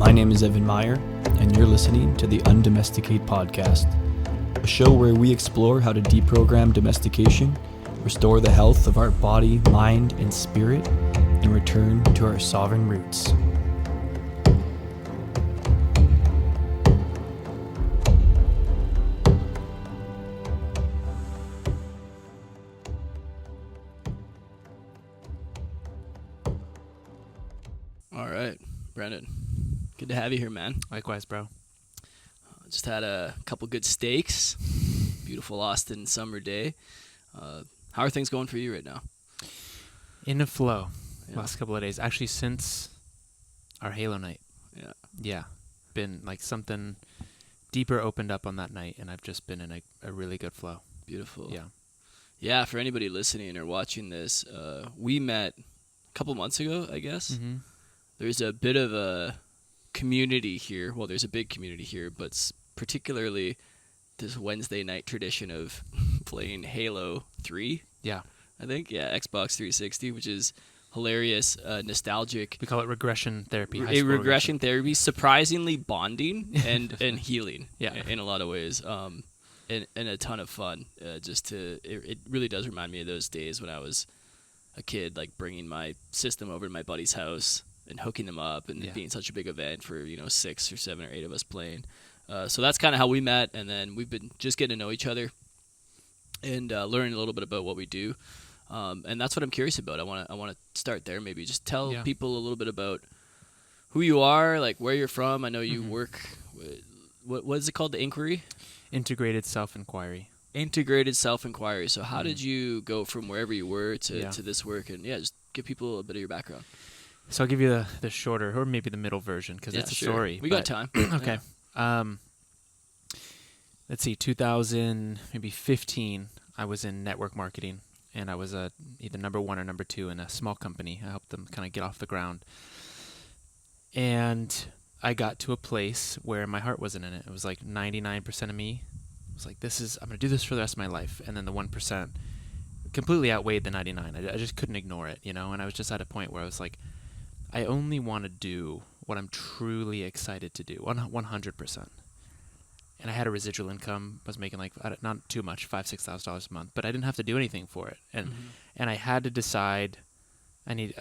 My name is Evan Meyer, and you're listening to the Undomesticate Podcast, a show where we explore how to deprogram domestication, restore the health of our body, mind, and spirit, and return to our sovereign roots. All right, Brendan. Good to have you here, man. Likewise, bro. Just had a couple good steaks. Beautiful Austin summer day. How are things going for you right now? In a flow. Yeah. Last couple of days. Actually, since our Halo night. Yeah. Yeah. Been like something deeper opened up on that night, and I've just been in a really good flow. Beautiful. Yeah. Yeah, for anybody listening or watching this, we met a couple months ago, I guess. Mm-hmm. There's a bit of a community here. Well, there's a big community here, but particularly this Wednesday night tradition of playing Halo 3. Yeah. I think. Yeah, Xbox 360, which is hilarious, nostalgic. We call it regression therapy. A regression therapy, surprisingly bonding and healing. Yeah. In a lot of ways. And a ton of fun. It really does remind me of those days when I was a kid, like bringing my system over to my buddy's house and hooking them up and it being such a big event for 6 or 7 or 8 of us playing. So that's kind of how we met, and then we've been just getting to know each other and learning a little bit about what we do. And that's what I'm curious about. I want to start there. Maybe just tell people a little bit about who you are, like where you're from. I know you work. What is it called? The Inquiry? Integrated self-inquiry. Integrated self-inquiry. So how did you go from wherever you were to this work? And just give people a bit of your background. So I'll give you the shorter or maybe the middle version because it's a story. We got time. Okay. Let's see, 2015, I was in network marketing, and I was either number 1 or number 2 in a small company. I helped them kind of get off the ground. And I got to a place where my heart wasn't in it. It was like 99% of me was like, I'm going to do this for the rest of my life. And then the 1% completely outweighed the 99. I just couldn't ignore it, and I was just at a point where I was like, I only want to do what I'm truly excited to do, 100%. And I had a residual income. I was making like, not too much, $5,000-$6,000 a month, but I didn't have to do anything for it. And I had to decide I need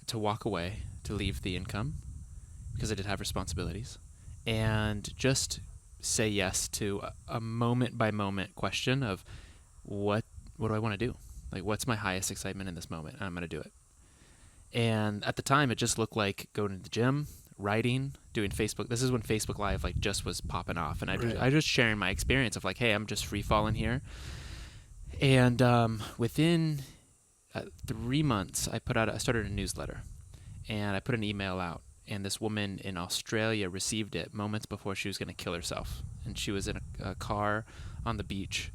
to walk away, to leave the income, because I did have responsibilities, and just say yes to a moment-by-moment question of what do I want to do? Like, what's my highest excitement in this moment? And I'm going to do it. And at the time, it just looked like going to the gym, writing, doing Facebook. This is when Facebook Live just was popping off, and I was just sharing my experience of like, hey, I'm just free falling here. And within 3 months, I started a newsletter, and I put an email out. And this woman in Australia received it moments before she was going to kill herself. And she was in a car on the beach,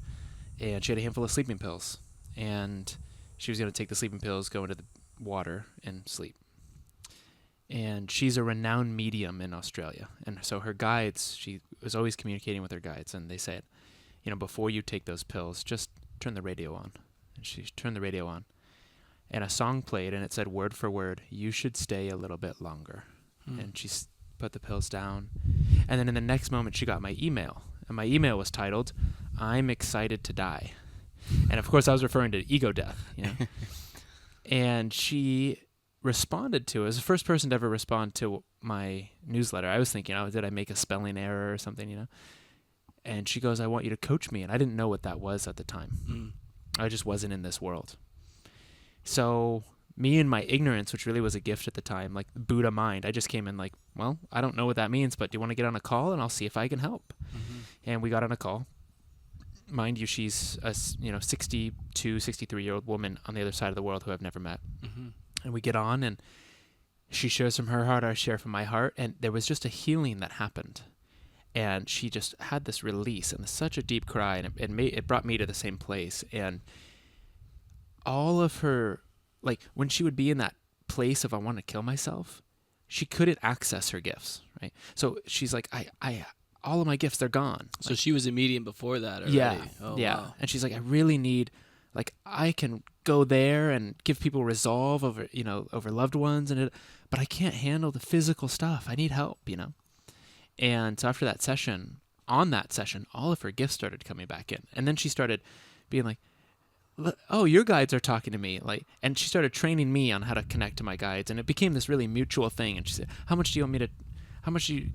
and she had a handful of sleeping pills. And she was going to take the sleeping pills, go into the water, and sleep. And she's a renowned medium in Australia. And so her guides, she was always communicating with her guides, and they said, before you take those pills, just turn the radio on. And she turned the radio on. And a song played, and it said word for word, you should stay a little bit longer. And she put the pills down. And then in the next moment, she got my email. And my email was titled, I'm excited to die. And of course, I was referring to ego death. And she responded to it. As the first person to ever respond to my newsletter. I was thinking, did I make a spelling error or something, And she goes, I want you to coach me. And I didn't know what that was at the time. I just wasn't in this world. So me and my ignorance, which really was a gift at the time, like Buddha mind, I just came in like, well, I don't know what that means, but do you want to get on a call and I'll see if I can help? And we got on a call. Mind you, she's a 62, 63-year-old woman on the other side of the world who I've never met. And we get on, and she shares from her heart, I share from my heart, and there was just a healing that happened. And she just had this release and such a deep cry, and it brought me to the same place. And all of her, like when she would be in that place of I want to kill myself, she couldn't access her gifts, right? So she's like, I all of my gifts, they're gone. So she was a medium before that already. Yeah. Oh, yeah. Wow. And she's like, I really need Like I can go there and give people resolve over, over loved ones but I can't handle the physical stuff. I need help, And so after that session, all of her gifts started coming back in. And then she started being like, oh, your guides are talking to me. And she started training me on how to connect to my guides. And it became this really mutual thing. And she said, how much do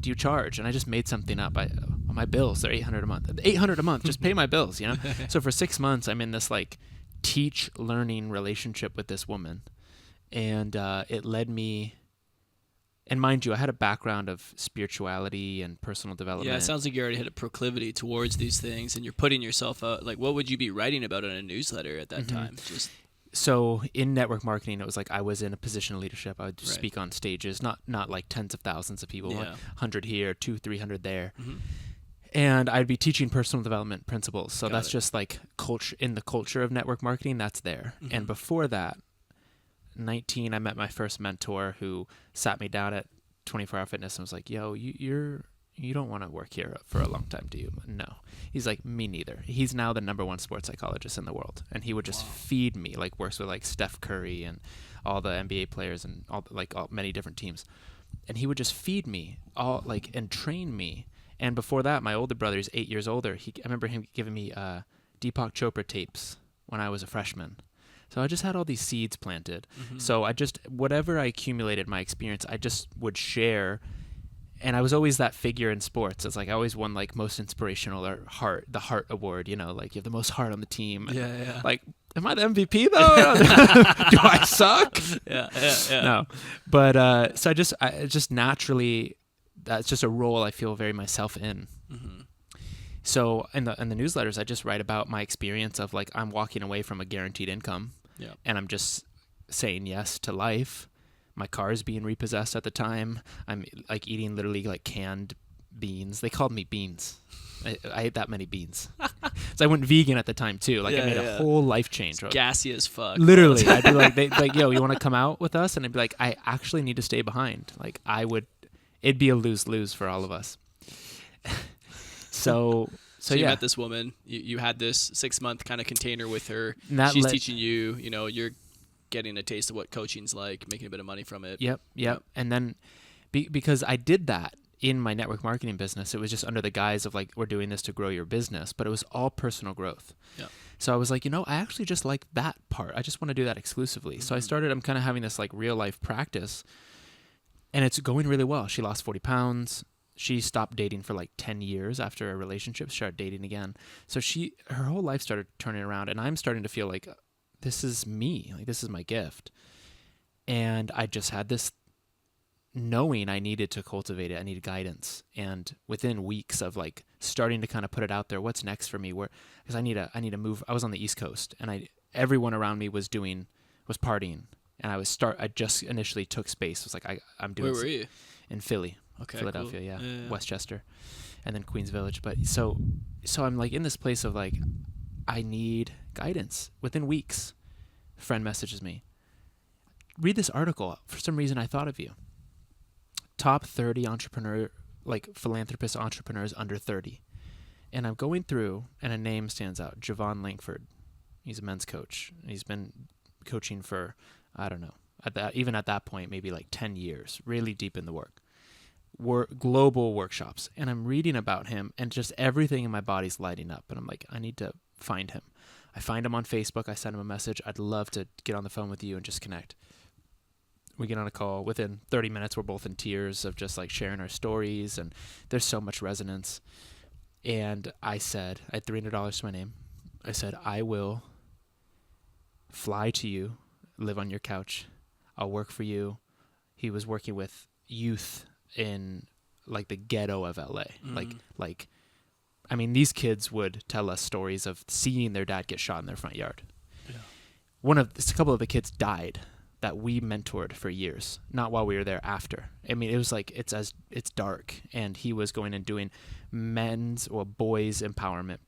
you charge? And I just made something up. My bills, they're $800 a month. $800 a month, just pay my bills, So for 6 months, I'm in this learning relationship with this woman. And it led me, and mind you, I had a background of spirituality and personal development. Yeah, it sounds like you already had a proclivity towards these things, and you're putting yourself out. Like, what would you be writing about in a newsletter at that time? So in network marketing, it was like I was in a position of leadership. I would speak on stages, not like tens of thousands of people, 100 here, 200, 300 there. Mm-hmm. And I'd be teaching personal development principles. So that's just like culture, in the culture of network marketing, that's there. Mm-hmm. And before that, 19, I met my first mentor who sat me down at 24 Hour Fitness and was like, yo, you don't want to work here for a long time, do you? No. He's like, me neither. He's now the #1 sports psychologist in the world. And he would just feed me, works with Steph Curry and all the NBA players and all many different teams. And he would just feed me and train me. And before that, my older brother, he's 8 years older. I remember him giving me Deepak Chopra tapes when I was a freshman. So I just had all these seeds planted. Mm-hmm. So whatever I accumulated, my experience, I just would share. And I was always that figure in sports. It's I always won most inspirational or the heart award, you have the most heart on the team. Yeah. Am I the MVP though? Do I suck? Yeah. No. But so I just naturally, that's just a role I feel very myself in. Mm-hmm. So in the newsletters, I just write about my experience of I'm walking away from a guaranteed income. Yeah. And I'm just saying yes to life. My car is being repossessed at the time. I'm eating literally canned beans. They called me beans. I ate that many beans. So I went vegan at the time too. I made a whole life change. It's gassy as fuck. Literally. I'd be yo, you want to come out with us? And I'd be like, I actually need to stay behind. It'd be a lose-lose for all of us. So you met this woman. You had this 6-month kind of container with her. She's teaching you. You're getting a taste of what coaching's like, making a bit of money from it. Yep. And then because I did that in my network marketing business, it was just under the guise of we're doing this to grow your business, but it was all personal growth. Yeah. So I was like, I actually just like that part. I just want to do that exclusively. Mm-hmm. So I'm kind of having this real life practice, and it's going really well. She lost 40 pounds. She stopped dating for 10 years after a relationship, started dating again. So her whole life started turning around, and I'm starting to feel like this is me, this is my gift. And I just had this knowing I needed to cultivate it. I needed guidance. And within weeks of starting to kind of put it out there, what's next for me? Because I need to move. I was on the East Coast, and everyone around me was partying. And I just initially took space. It was I'm doing. Where were you? In Philly. Okay, Philadelphia, cool. Yeah. Westchester, and then Queens Village. But so I'm in this place of I need guidance. Within weeks, a friend messages me, read this article. For some reason, I thought of you. Top 30 philanthropist entrepreneurs under 30. And I'm going through, and a name stands out, Javon Langford. He's a men's coach. He's been coaching for, I don't know, even at that point, maybe 10 years, really deep in the work. Global workshops. And I'm reading about him, and just everything in my body's lighting up. And I'm like, I need to find him. I find him on Facebook. I send him a message. I'd love to get on the phone with you and just connect. We get on a call. Within 30 minutes, we're both in tears of just sharing our stories, and there's so much resonance. And I had $300 to my name. I said, I will fly to you, live on your couch. I'll work for you. He was working with youth in the ghetto of LA. Mm-hmm. These kids would tell us stories of seeing their dad get shot in their front yard. Yeah. A couple of the kids died that we mentored for years, not while we were there after. It was it's dark, and he was going and doing men's or boys empowerment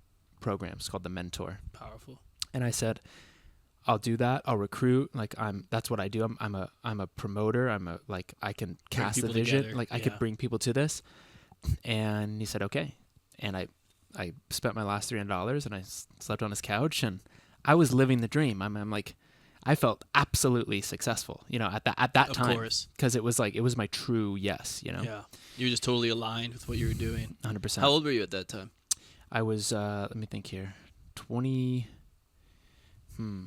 programs called The Mentor. Powerful. And I said, I'll do that. I'll recruit. That's what I do. I'm a promoter. I can cast the vision. I could bring people to this. And he said, okay. And I spent my last $300, and I slept on his couch, and I was living the dream. I'm like, I felt absolutely successful, at that time. Of course. Because it was like, it was my true yes, Yeah. You were just totally aligned with what you were doing. 100%. How old were you at that time? I was, let me think here,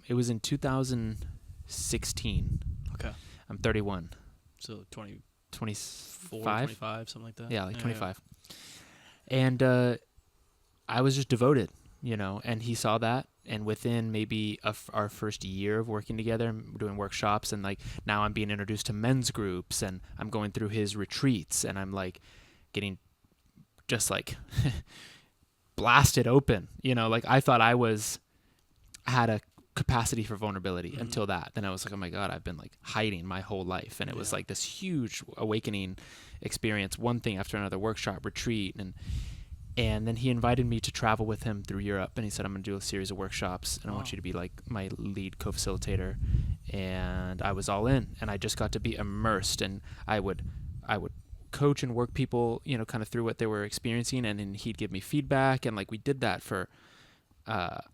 it was in 2016. Okay. I'm 31. So 25? 25, something like that? Yeah, like 25. And I was just devoted, and he saw that. And within maybe our first year of working together, doing workshops, and like now I'm being introduced to men's groups, and I'm going through his retreats, and I'm like getting just like blasted open, like I thought I had a capacity for vulnerability until that. Then I was like, oh my God, I've been like hiding my whole life. And it was like this huge awakening experience, one thing after another, workshop, retreat. And then he invited me to travel with him through Europe. And he said, I'm going to do a series of workshops, and I want you to be like my lead co-facilitator. And I was all in, and I just got to be immersed, and I would coach and work people, kind of through what they were experiencing. And then he'd give me feedback. And like, we did that for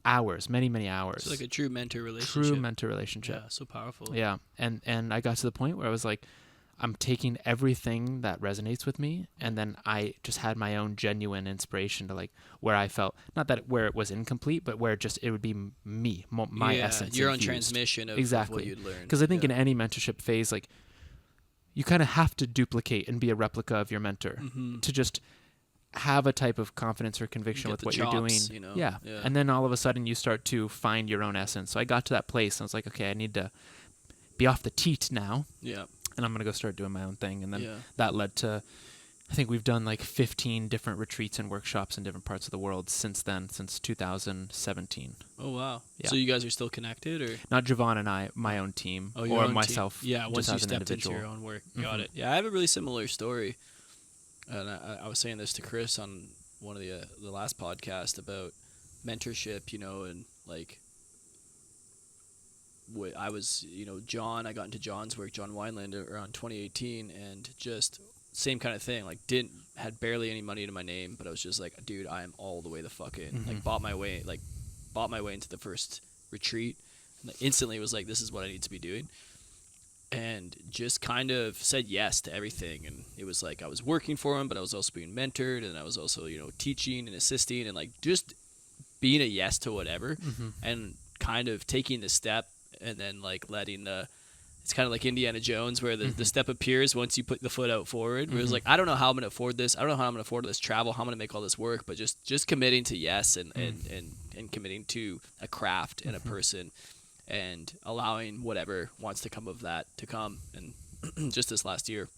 hours, many hours. So like a true mentor relationship. Yeah, so powerful. Yeah. And I got to the point where I was like, I'm taking everything that resonates with me, and then I just had my own genuine inspiration to like where I felt, not that where it was incomplete, but where it would be me, my essence. Your own infused. Transmission of what you'd learned. Because I think in any mentorship phase, like you kind of have to duplicate and be a replica of your mentor to just have a type of confidence or conviction with what you're doing. Yeah. And then all of a sudden you start to find your own essence. So I got to that place, and I was like, okay, I need to be off the teat now. Yeah. And I'm going to go start doing my own thing. And then that led to, I think we've done like 15 different retreats and workshops in different parts of the world since then, since 2017. Oh, wow. Yeah. So you guys are still connected, or? Not Javon and I, my own team, or myself. Team. Yeah, once you stepped into your own work. Got it. Yeah, I have a really similar story. And I was saying this to Chris on one of the last podcast about mentorship, and like, I was, John, I got into John's work, John Wineland, around 2018, and just same kind of thing, like had barely any money to my name, but I was just like, dude, I am all the way the fuck in. Like bought my way into the first retreat, and instantly was like, this is what I need to be doing. And just kind of said yes to everything. And it was like I was working for him, but I was also being mentored, and I was also, teaching and assisting, and like just being a yes to whatever, and kind of taking the step, and then like letting it's kind of like Indiana Jones, where the step appears once you put the foot out forward, where it's like, I don't know how I'm going to afford this. I don't know how I'm going to afford this travel, how I'm going to make all this work, but just committing to yes and committing to a craft and a person, and allowing whatever wants to come of that to come. And just this last year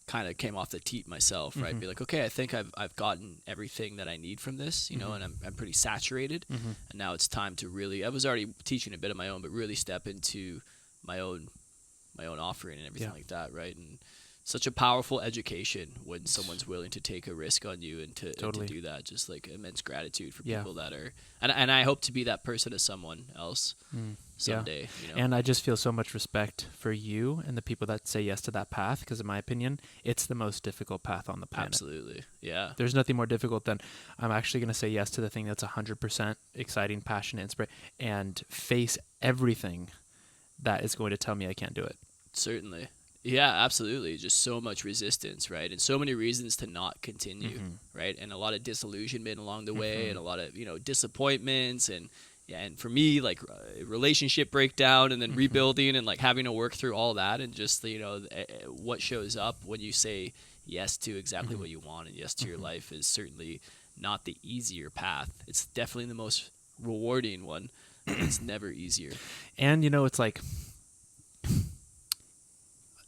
kind of came off the teat myself, right? Be like, okay, I think I've gotten everything that I need from this, and I'm pretty saturated. And now it's time to really, I was already teaching a bit of my own, but really step into my own offering and everything like that, right? And such a powerful education when someone's willing to take a risk on you and to do that. Just like immense gratitude for people that are, and I hope to be that person to someone else someday. And I just feel so much respect for you and the people that say yes to that path, because in my opinion, it's the most difficult path on the planet. Absolutely. Yeah. There's nothing more difficult than I'm actually going to say yes to the thing that's 100% exciting, passionate, inspiring, and face everything that is going to tell me I can't do it. Certainly. Yeah, absolutely. Just so much resistance, right? And so many reasons to not continue, right? And a lot of disillusionment along the way, and a lot of, disappointments, and for me, like relationship breakdown, and then rebuilding, and like having to work through all that, and just, what shows up when you say yes to exactly what you want and yes to your life is certainly not the easier path. It's definitely the most rewarding one. It's never easier. And, it's like,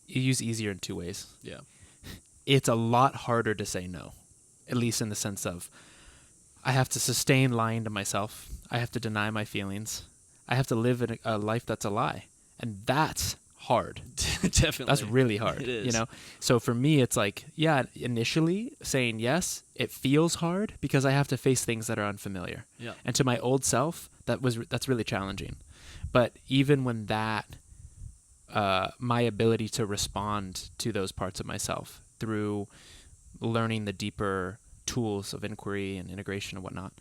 you use easier in two ways. Yeah. It's a lot harder to say no, at least in the sense of I have to sustain lying to myself. I have to deny my feelings. I have to live in a life that's a lie. And that's hard. Definitely. That's really hard. It is. So for me, it's like, initially saying yes, it feels hard because I have to face things that are unfamiliar. Yeah. And to my old self, that's really challenging. But even when my ability to respond to those parts of myself through learning the deeper tools of inquiry and integration and whatnot,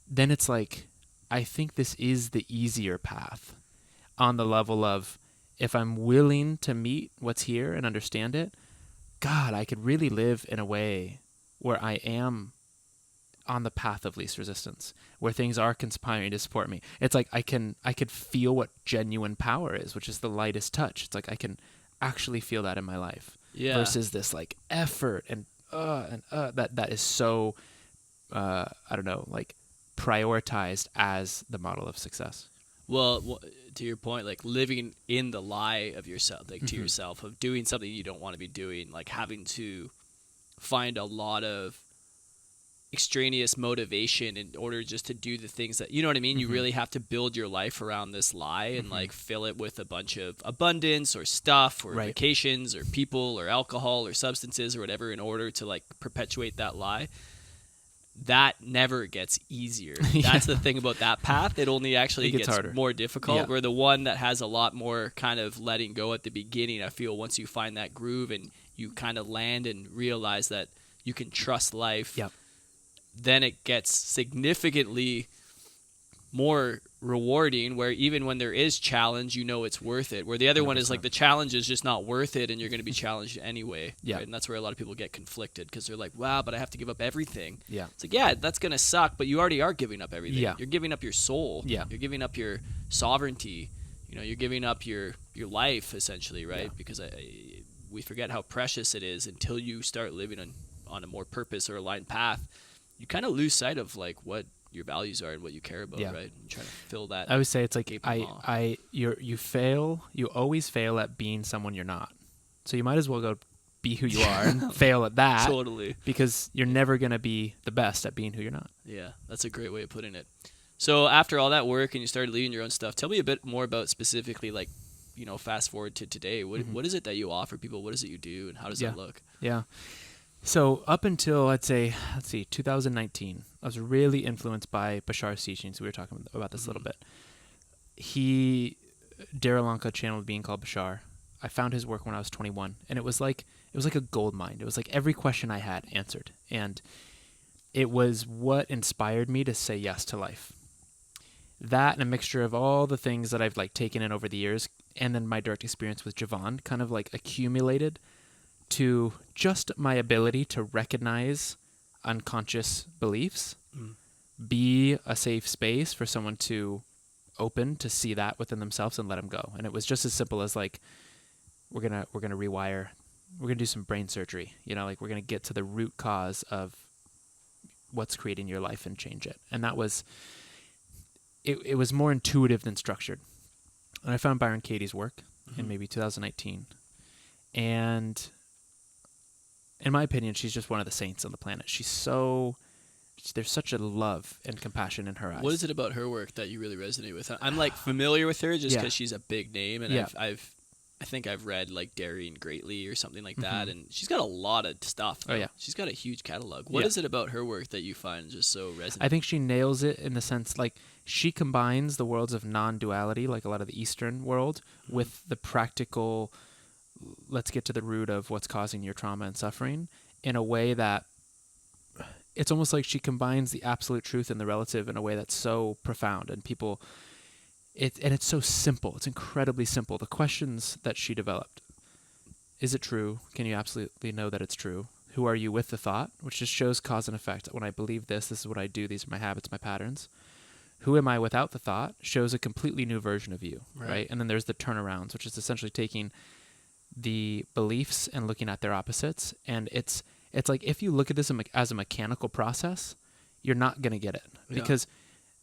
then it's like, I think this is the easier path on the level of, if I'm willing to meet what's here and understand it, God, I could really live in a way where I am on the path of least resistance, where things are conspiring to support me. It's like I could feel what genuine power is, which is the lightest touch. It's like I can actually feel that in my life, versus this like effort and that is so I don't know, like prioritized as the model of success. Well, to your point, like living in the lie of yourself, like to yourself, of doing something you don't want to be doing, like having to find a lot of extraneous motivation in order just to do the things that, you know what I mean? You really have to build your life around this lie and like fill it with a bunch of abundance or stuff or vacations or people or alcohol or substances or whatever in order to like perpetuate that lie. That never gets easier. That's the thing about that path. It only actually gets harder, more difficult. Where the one that has a lot more kind of letting go at the beginning, I feel once you find that groove and you kind of land and realize that you can trust life, then it gets significantly more rewarding, where even when there is challenge, you know it's worth it. Where the other 100%. One is like the challenge is just not worth it and you're going to be challenged anyway. Right? And that's where a lot of people get conflicted, because they're like, wow, but I have to give up everything. It's like, yeah, that's going to suck, but you already are giving up everything. You're giving up your soul. You're giving up your sovereignty. You know, you're giving up your life essentially, right? Because we forget how precious it is until you start living on a more purpose or aligned path. You kind of lose sight of like what your values are and what you care about, right? And try to fill that. I always say it's like you always fail at being someone you're not. So you might as well go be who you are and fail at that. Totally. Because you're never going to be the best at being who you're not. Yeah, that's a great way of putting it. So after all that work and you started leading your own stuff, tell me a bit more about specifically, like, you know, fast forward to today. What is it that you offer people? What is it you do, and how does that look? Yeah. So up until, let's see, 2019, I was really influenced by Bashar's teachings. We were talking about this a little bit. Daryl Anka channeled being called Bashar. I found his work when I was 21, and it was like a gold mine. It was like every question I had answered, and it was what inspired me to say yes to life. That and a mixture of all the things that I've like taken in over the years, and then my direct experience with Javon kind of like accumulated to just my ability to recognize unconscious beliefs, be a safe space for someone to open to see that within themselves and let them go. And it was just as simple as like, we're gonna rewire, we're gonna do some brain surgery, you know, like we're gonna get to the root cause of what's creating your life and change it. And that was, it was more intuitive than structured. And I found Byron Katie's work in maybe 2019, and in my opinion, she's just one of the saints on the planet. There's such a love and compassion in her eyes. What is it about her work that you really resonate with? I'm like familiar with her just because she's a big name, and I think I've read like Daring Greatly or something like that, and she's got a lot of stuff. Though. She's got a huge catalog. What is it about her work that you find just so resonant? I think she nails it in the sense like she combines the worlds of non-duality, like a lot of the Eastern world, with the practical, let's get to the root of what's causing your trauma and suffering, in a way that it's almost like she combines the absolute truth and the relative in a way that's so profound, and people, it's so simple. It's incredibly simple. The questions that she developed: is it true? Can you absolutely know that it's true? Who are you with the thought? Which just shows cause and effect. When I believe this is what I do. These are my habits, my patterns. Who am I without the thought? Shows a completely new version of you, right? And then there's the turnarounds, which is essentially taking the beliefs and looking at their opposites. And it's like, if you look at this as a mechanical process, you're not going to get it, because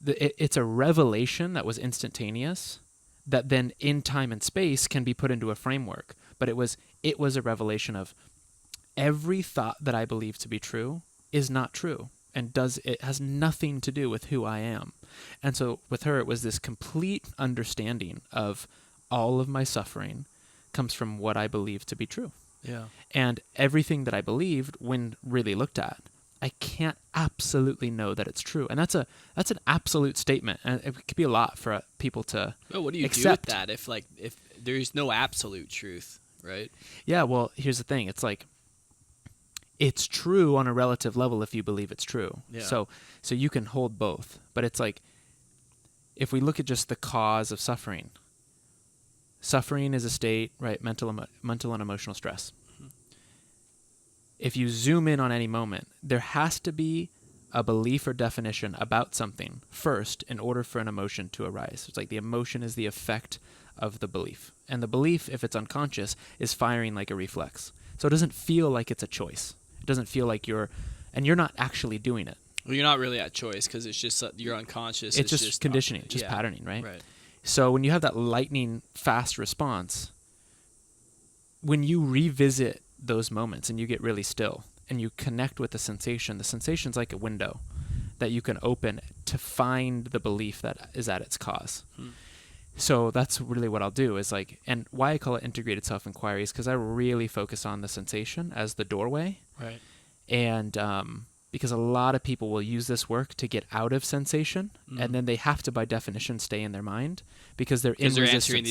it's a revelation that was instantaneous, that then in time and space can be put into a framework. But it was a revelation of every thought that I believe to be true is not true, and it has nothing to do with who I am. And so with her, it was this complete understanding of all of my suffering comes from what I believe to be true. Yeah. And everything that I believed, when really looked at, I can't absolutely know that it's true. And that's an absolute statement. And it could be a lot for people to Well, what do you accept. do with that if there's no absolute truth, right? Yeah, well, here's the thing. It's like, it's true on a relative level if you believe it's true. Yeah. So you can hold both. But it's like, if we look at just the cause of suffering is a state, right? Mental and emotional stress. Mm-hmm. If you zoom in on any moment, there has to be a belief or definition about something first in order for an emotion to arise. It's like the emotion is the effect of the belief. And the belief, if it's unconscious, is firing like a reflex. So it doesn't feel like it's a choice. It doesn't feel like you're not actually doing it. Well, you're not really at choice because it's just you're unconscious. It's just conditioning, just patterning, right? Right. So when you have that lightning fast response, when you revisit those moments and you get really still and you connect with the sensation's like a window that you can open to find the belief that is at its cause. So that's really what I'll do is like, and why I call it integrated self-inquiry is because I really focus on the sensation as the doorway. Right. And because a lot of people will use this work to get out of sensation, and then they have to, by definition, stay in their mind because they're in resistance. Answering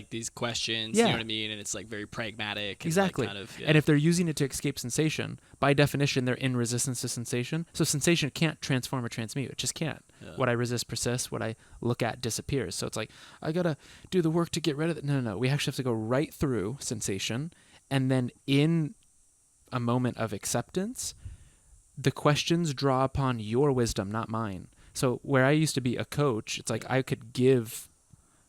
these questions, Yeah. you know what I mean? And it's like very pragmatic. And Exactly. Like kind of, And if they're using it to escape sensation, by definition, they're in resistance to sensation. So sensation can't transform or transmute. It just can't. Yeah. What I resist persists. What I look at disappears. So it's like, I got to do the work to get rid of it. No. We actually have to go right through sensation. And then in a moment of acceptance, the questions draw upon your wisdom, not mine. So where I used to be a coach, it's like I could give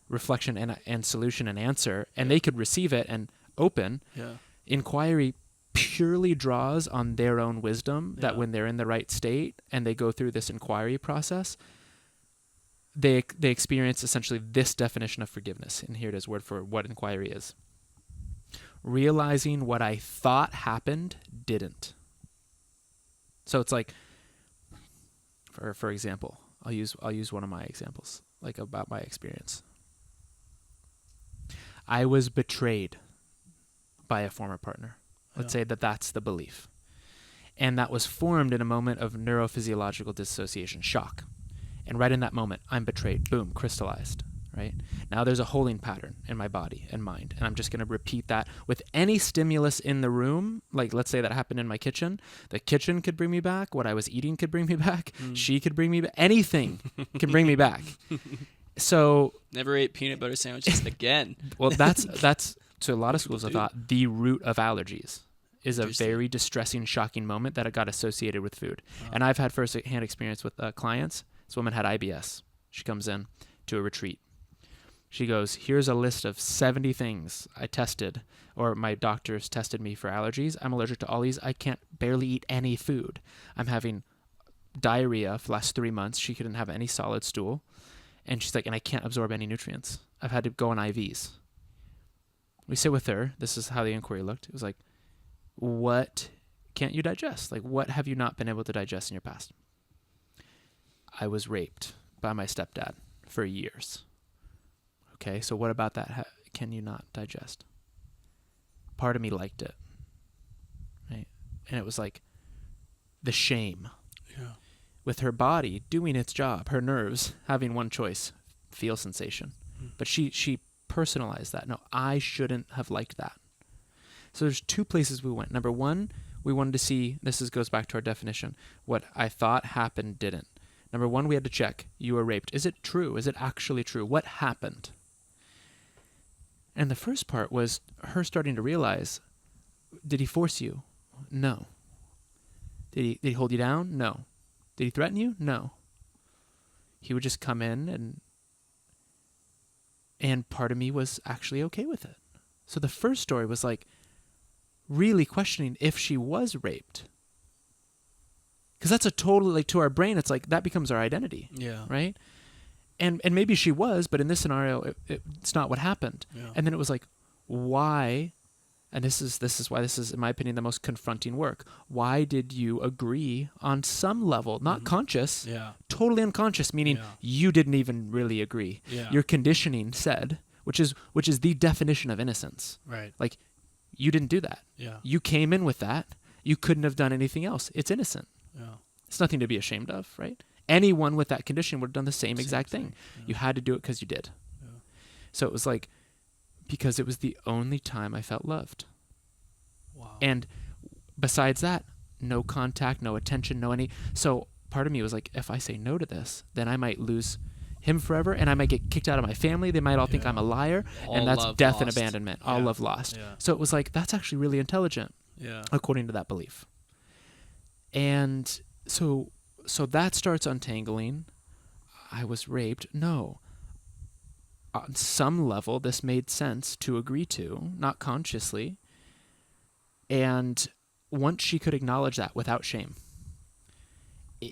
reflection and solution and answer, and they could receive it and open. Yeah. Inquiry purely draws on their own wisdom that when they're in the right state and they go through this inquiry process, they experience essentially this definition of forgiveness. And here it is, word for what inquiry is. Realizing what I thought happened didn't. So it's like, for example, I'll use one of my examples, like about my experience. I was betrayed by a former partner. Let's say that's the belief. And that was formed in a moment of neurophysiological dissociation, shock. And right in that moment, I'm betrayed, boom, crystallized, right? Now there's a holding pattern in my body and mind, and I'm just going to repeat that with any stimulus in the room. Like, let's say that happened in my kitchen. The kitchen could bring me back. What I was eating could bring me back. She could bring me back. Anything can bring me back. So never ate peanut butter sandwiches again. Well, that's to a lot of schools of thought the root of allergies is a very distressing, shocking moment that it got associated with food. And I've had first-hand experience with clients. This woman had IBS. She comes in to a retreat. She goes, here's a list of 70 things I tested, or my doctors tested me for allergies. I'm allergic to all these. I can't barely eat any food. I'm having diarrhea for the last 3 months. She couldn't have any solid stool. And she's like, and I can't absorb any nutrients. I've had to go on IVs. We sit with her. This is how the inquiry looked. It was like, what can't you digest? Like, what have you not been able to digest in your past? I was raped by my stepdad for years. Okay, so what about that can you not digest? Part of me liked it, right? And it was like the shame. Yeah. With her body doing its job, her nerves having one choice, feel sensation. But she personalized that. No, I shouldn't have liked that. So there's two places we went. Number one, we wanted to see, goes back to our definition, what I thought happened didn't. Number one, we had to check, you were raped. Is it true? Is it actually true? What happened? And the first part was her starting to realize, did he force you? No. Did he hold you down? No. Did he threaten you? No. He would just come in and part of me was actually okay with it. So the first story was like really questioning if she was raped. Because that's a totally, like, to our brain, it's like that becomes our identity. Yeah. Right? And maybe she was, but in this scenario, it's not what happened. Yeah. And then it was like, why? And this is why this is, in my opinion, the most confronting work. Why did you agree on some level, not conscious, totally unconscious, meaning you didn't even really agree. Yeah. Your conditioning said, which is the definition of innocence. Right. Like, you didn't do that. Yeah. You came in with that. You couldn't have done anything else. It's innocent. Yeah. It's nothing to be ashamed of, right? Anyone with that condition would have done the same exact thing. Yeah. You had to do it because you did. Yeah. So it was like, because it was the only time I felt loved. Wow. And besides that, no contact, no attention, no any. So part of me was like, if I say no to this, then I might lose him forever, and I might get kicked out of my family. They might all think I'm a liar, and that's death and abandonment. All love lost. Yeah. So it was like, that's actually really intelligent, according to that belief. And so that starts untangling. I was raped. No. On some level, this made sense to agree to, not consciously. And once she could acknowledge that without shame,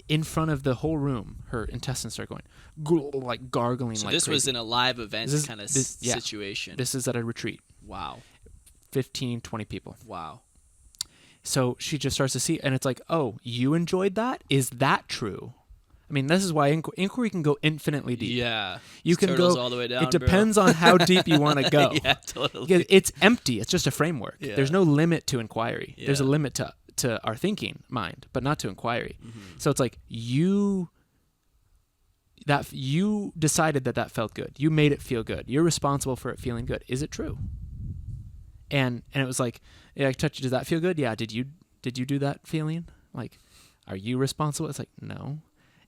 in front of the whole room, her intestines start going, like gargling so like this crazy. was in a live event kind of situation. This is at a retreat. Wow. 15, 20 people. Wow. So she just starts to see, and it's like, oh, you enjoyed that? Is that true? I mean, this is why inquiry can go infinitely deep. Yeah. You can go all the way down, it depends on how deep you want to go. Yeah, totally. Because it's empty. It's just a framework. Yeah. There's no limit to inquiry. Yeah. There's a limit to our thinking mind, but not to inquiry. Mm-hmm. So it's like you decided that felt good. You made it feel good. You're responsible for it feeling good. Is it true? And it was like, yeah, I touched you. Does that feel good? Yeah. Did you do that feeling? Like, are you responsible? It's like, no.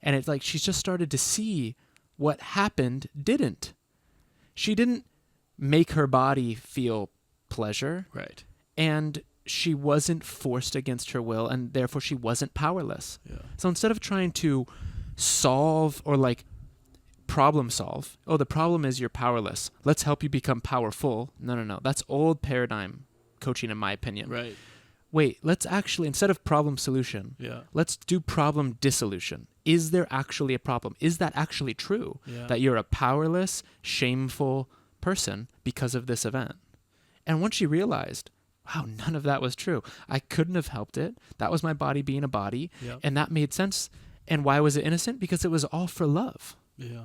And it's like she's just started to see what happened didn't. She didn't make her body feel pleasure. Right. And she wasn't forced against her will, and therefore she wasn't powerless. Yeah. So instead of trying to solve or like problem solve, oh, the problem is you're powerless, let's help you become powerful. No. That's old paradigm coaching, in my opinion. Right. Wait, let's actually, instead of problem solution, let's do problem dissolution. Is there actually a problem? Is that actually true? Yeah. That you're a powerless, shameful person because of this event? And once she realized, wow, none of that was true. I couldn't have helped it. That was my body being a body. Yep. And that made sense. And why was it innocent? Because it was all for love. Yeah.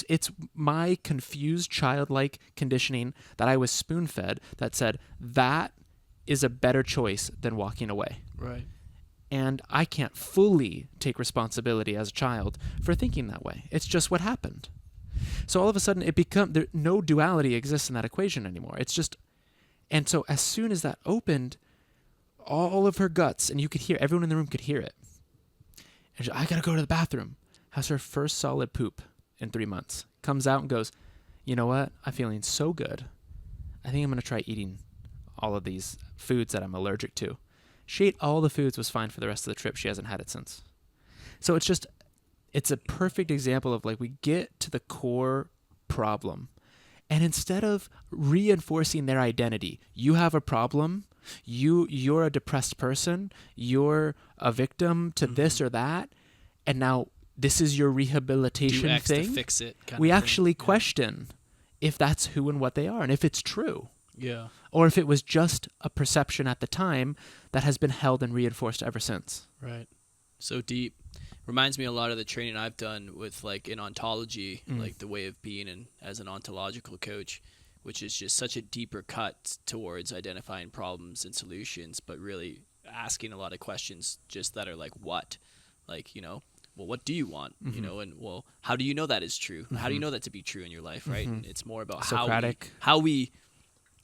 It's my confused childlike conditioning that I was spoon-fed that said that is a better choice than walking away. Right. And I can't fully take responsibility as a child for thinking that way. It's just what happened. So all of a sudden no duality exists in that equation anymore. It's just, and so as soon as that opened, all of her guts, and you could hear, everyone in the room could hear it. And I gotta go to the bathroom. Has her first solid poop in 3 months. Comes out and goes, you know what? I'm feeling so good. I think I'm gonna try eating all of these foods that I'm allergic to. She ate all the foods, was fine for the rest of the trip. She hasn't had it since. So it's a perfect example of like, we get to the core problem, and instead of reinforcing their identity, you have a problem, you're a depressed person, you're a victim to this or that, and now this is your rehabilitation Do X thing. to fix it. We actually question if that's who and what they are, and if it's true. Yeah. Or if it was just a perception at the time that has been held and reinforced ever since. Right. So deep. Reminds me a lot of the training I've done with like in ontology, like the way of being and as an ontological coach, which is just such a deeper cut towards identifying problems and solutions, but really asking a lot of questions just that are like, what? Like, well, what do you want? And well, how do you know that is true? How do you know that to be true in your life, right? And it's more about how we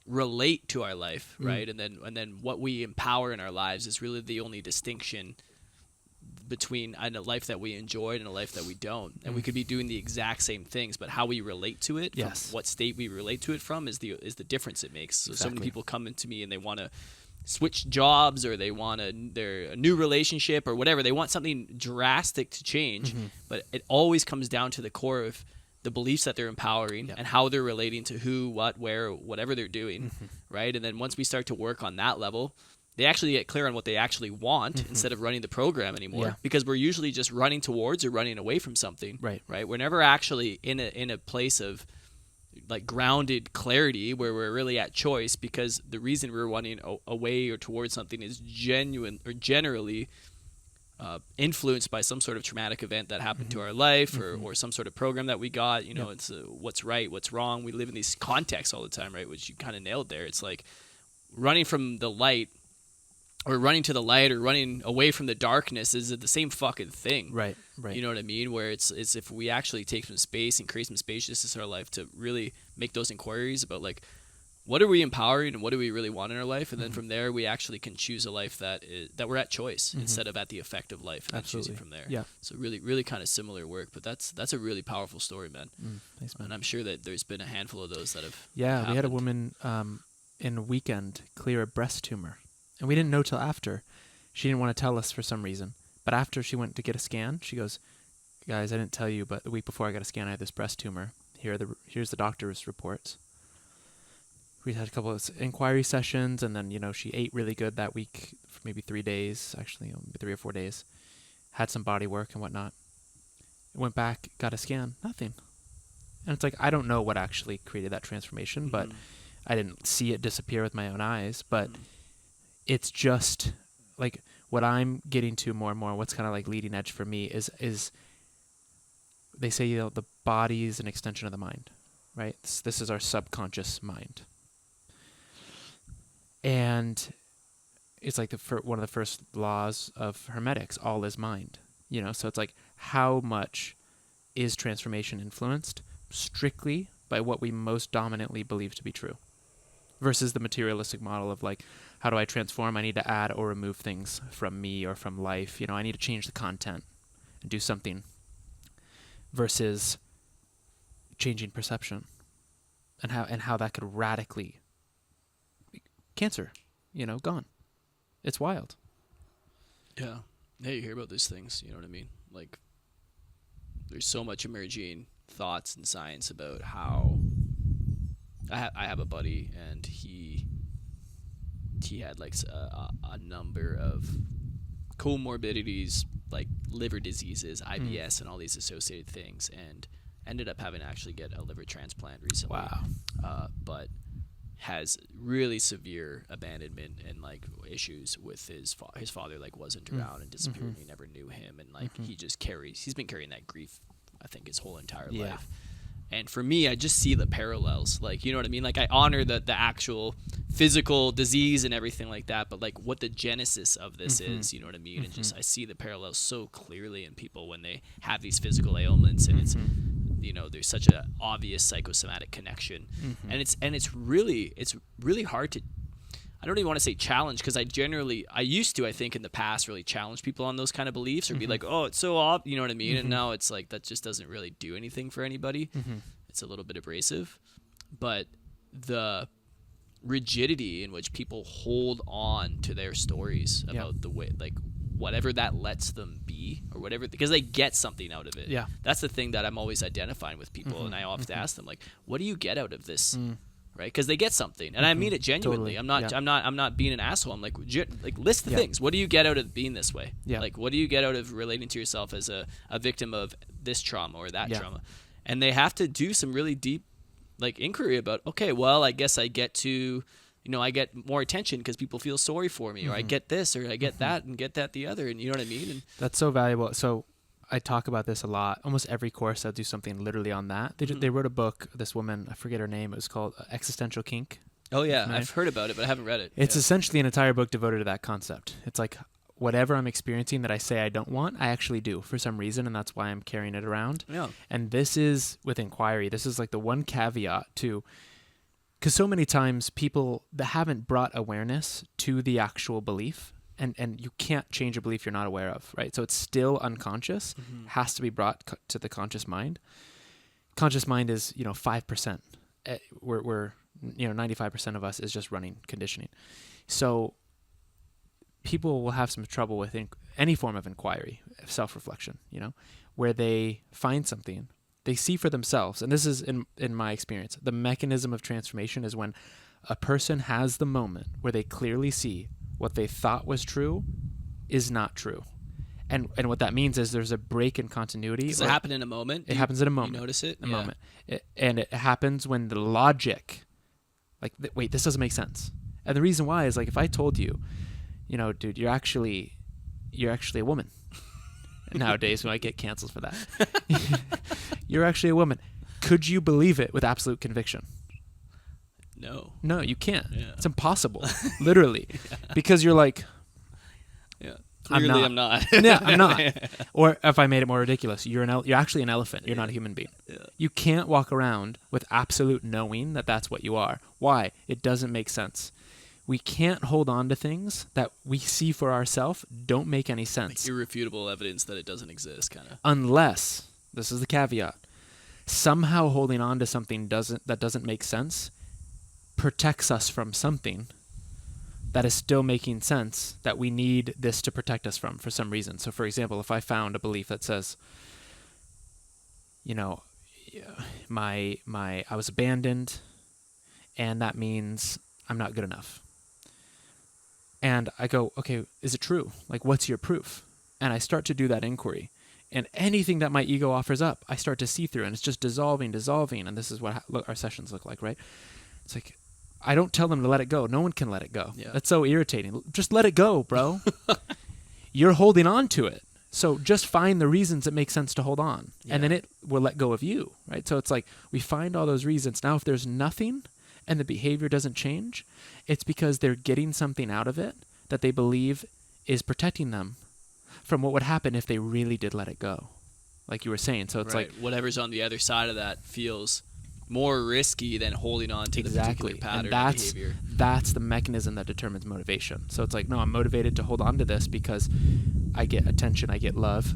relate to our life, right? And then what we empower in our lives is really the only distinction between a life that we enjoyed and a life that we don't. And we could be doing the exact same things, but how we relate to it, from what state we relate to it from, is the difference it makes. So, so many people come into me and they want to switch jobs, or they want a new relationship, or whatever. They want something drastic to change, but it always comes down to the core of the beliefs that they're empowering and how they're relating to who, what, where, whatever they're doing, right? And then once we start to work on that level, they actually get clear on what they actually want instead of running the program anymore, because we're usually just running towards or running away from something, right? We're never actually in a place of like grounded clarity where we're really at choice, because the reason we're running away or towards something is genuine or generally influenced by some sort of traumatic event that happened to our life, or some sort of program that we got. It's what's right, what's wrong. We live in these contexts all the time, right? Which you kind of nailed there. It's like running from the light, or running to the light, or running away from the darkness is the same fucking thing. Right. You know what I mean? Where it's if we actually take some space and create some spaciousness in our life to really make those inquiries about like, what are we empowering and what do we really want in our life? And then from there, we actually can choose a life that we're at choice instead of at the effect of life, and then choosing from there. Yeah. So really, really kind of similar work, but that's a really powerful story, man. Thanks, man. And I'm sure that there's been a handful of those that have Yeah, we had a happened. woman in a weekend clear a breast tumor, and we didn't know till after. She didn't want to tell us for some reason, but after she went to get a scan, she goes, "Guys, I didn't tell you, but the week before I got a scan, I had this breast tumor. Here's the doctor's reports." We had a couple of inquiry sessions, and then, she ate really good that week for maybe 3 days, actually, maybe 3 or 4 days. Had some body work and whatnot. Went back, got a scan, nothing. And it's like, I don't know what actually created that transformation, but I didn't see it disappear with my own eyes. But it's just like what I'm getting to more and more, what's kind of like leading edge for me is they say, the body is an extension of the mind, right? This is our subconscious mind. And it's like one of the first laws of hermetics, all is mind, so it's like, how much is transformation influenced strictly by what we most dominantly believe to be true versus the materialistic model of like, how do I transform? I need to add or remove things from me or from life. I need to change the content and do something versus changing perception and how that could radically cancer, gone. It's wild. Yeah. Yeah, you hear about these things, you know what I mean? Like, there's so much emerging thoughts and science about how I have a buddy, and he had like a number of comorbidities, like liver diseases, IBS, and all these associated things, and ended up having to actually get a liver transplant recently. Wow. But has really severe abandonment and like issues with his father, like wasn't around and disappeared, and he never knew him, and like he's been carrying that grief, I think, his whole entire life. And for me, I just see the parallels, like, you know what I mean? Like, I honor the actual physical disease and everything like that, but like what the genesis of this is, you know what I mean? And just, I see the parallels so clearly in people when they have these physical ailments, and it's, there's such an obvious psychosomatic connection, and it's really hard to, I don't even want to say challenge, because I used to, I think in the past, really challenge people on those kind of beliefs, or be like, oh, it's so odd, you know what I mean? And now it's like, that just doesn't really do anything for anybody. It's a little bit abrasive, but the rigidity in which people hold on to their stories about the way, like, whatever that lets them be, or whatever, because they get something out of it. Yeah. That's the thing that I'm always identifying with people, and I often ask them, like, what do you get out of this? Right? Because they get something, and I mean it genuinely. Totally. I'm not being an asshole. I'm like, list the things. What do you get out of being this way? Yeah. Like, what do you get out of relating to yourself as a victim of this trauma or that trauma? And they have to do some really deep, like, inquiry about, okay, well, I guess I get to, I get more attention because people feel sorry for me, or I get this, or I get that, and get that the other, and you know what I mean? And that's so valuable. So I talk about this a lot. Almost every course I'll do something literally on that. They wrote a book, this woman, I forget her name, it was called Existential Kink. Oh yeah, Right? I've heard about it, but I haven't read it. It's essentially an entire book devoted to that concept. It's like, whatever I'm experiencing that I say I don't want, I actually do for some reason, and that's why I'm carrying it around. Yeah. And this is with inquiry. This is like the one caveat to, because so many times people that haven't brought awareness to the actual belief, and you can't change a belief you're not aware of, right? So it's still unconscious, has to be brought to the conscious mind. Conscious mind is, 5%. We're 95% of us is just running conditioning. So people will have some trouble with any form of inquiry, self-reflection, where they find something, they see for themselves. And this is, in my experience, the mechanism of transformation is when a person has the moment where they clearly see what they thought was true is not true. And what that means is there's a break in continuity. Does it happen in a moment? It happens in a moment. You notice it? In a moment. And it happens when the logic, like, wait, this doesn't make sense. And the reason why is, like, if I told you, dude, you're actually a woman. Nowadays, we might get canceled for that. You're actually a woman. Could you believe it with absolute conviction? No, you can't. Yeah. It's impossible, literally, because you're like, Clearly, I'm not. Yeah, I'm not. Or if I made it more ridiculous, you're actually an elephant. You're not a human being. Yeah. You can't walk around with absolute knowing that that's what you are. Why? It doesn't make sense. We can't hold on to things that we see for ourselves don't make any sense. Like irrefutable evidence that it doesn't exist, kind of. Unless, this is the caveat, somehow holding on to something that doesn't make sense protects us from something that is still making sense that we need this to protect us from for some reason. So, for example, if I found a belief that says, I was abandoned, and that means I'm not good enough. And I go, okay, is it true? Like, what's your proof? And I start to do that inquiry. And anything that my ego offers up, I start to see through, and it's just dissolving. And this is what our sessions look like, right? It's like, I don't tell them to let it go. No one can let it go. Yeah. That's so irritating. Just let it go, bro. You're holding on to it. So just find the reasons that make sense to hold on. Yeah. And then it will let go of you, right? So it's like we find all those reasons. Now, if there's nothing and the behavior doesn't change, it's because they're getting something out of it that they believe is protecting them from what would happen if they really did let it go, like you were saying. So it's right. like whatever's on the other side of that feels more risky than holding on to the particular pattern and of behavior. That's the mechanism that determines motivation. So it's like, no, I'm motivated to hold on to this because I get attention, I get love.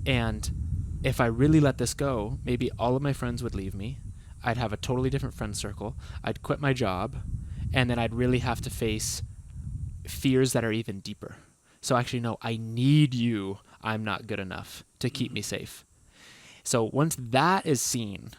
And if I really let this go, maybe all of my friends would leave me. I'd have a totally different friend circle. I'd quit my job. And then I'd really have to face fears that are even deeper. So actually, no, I need you. I'm not good enough to keep me safe. So once that is seen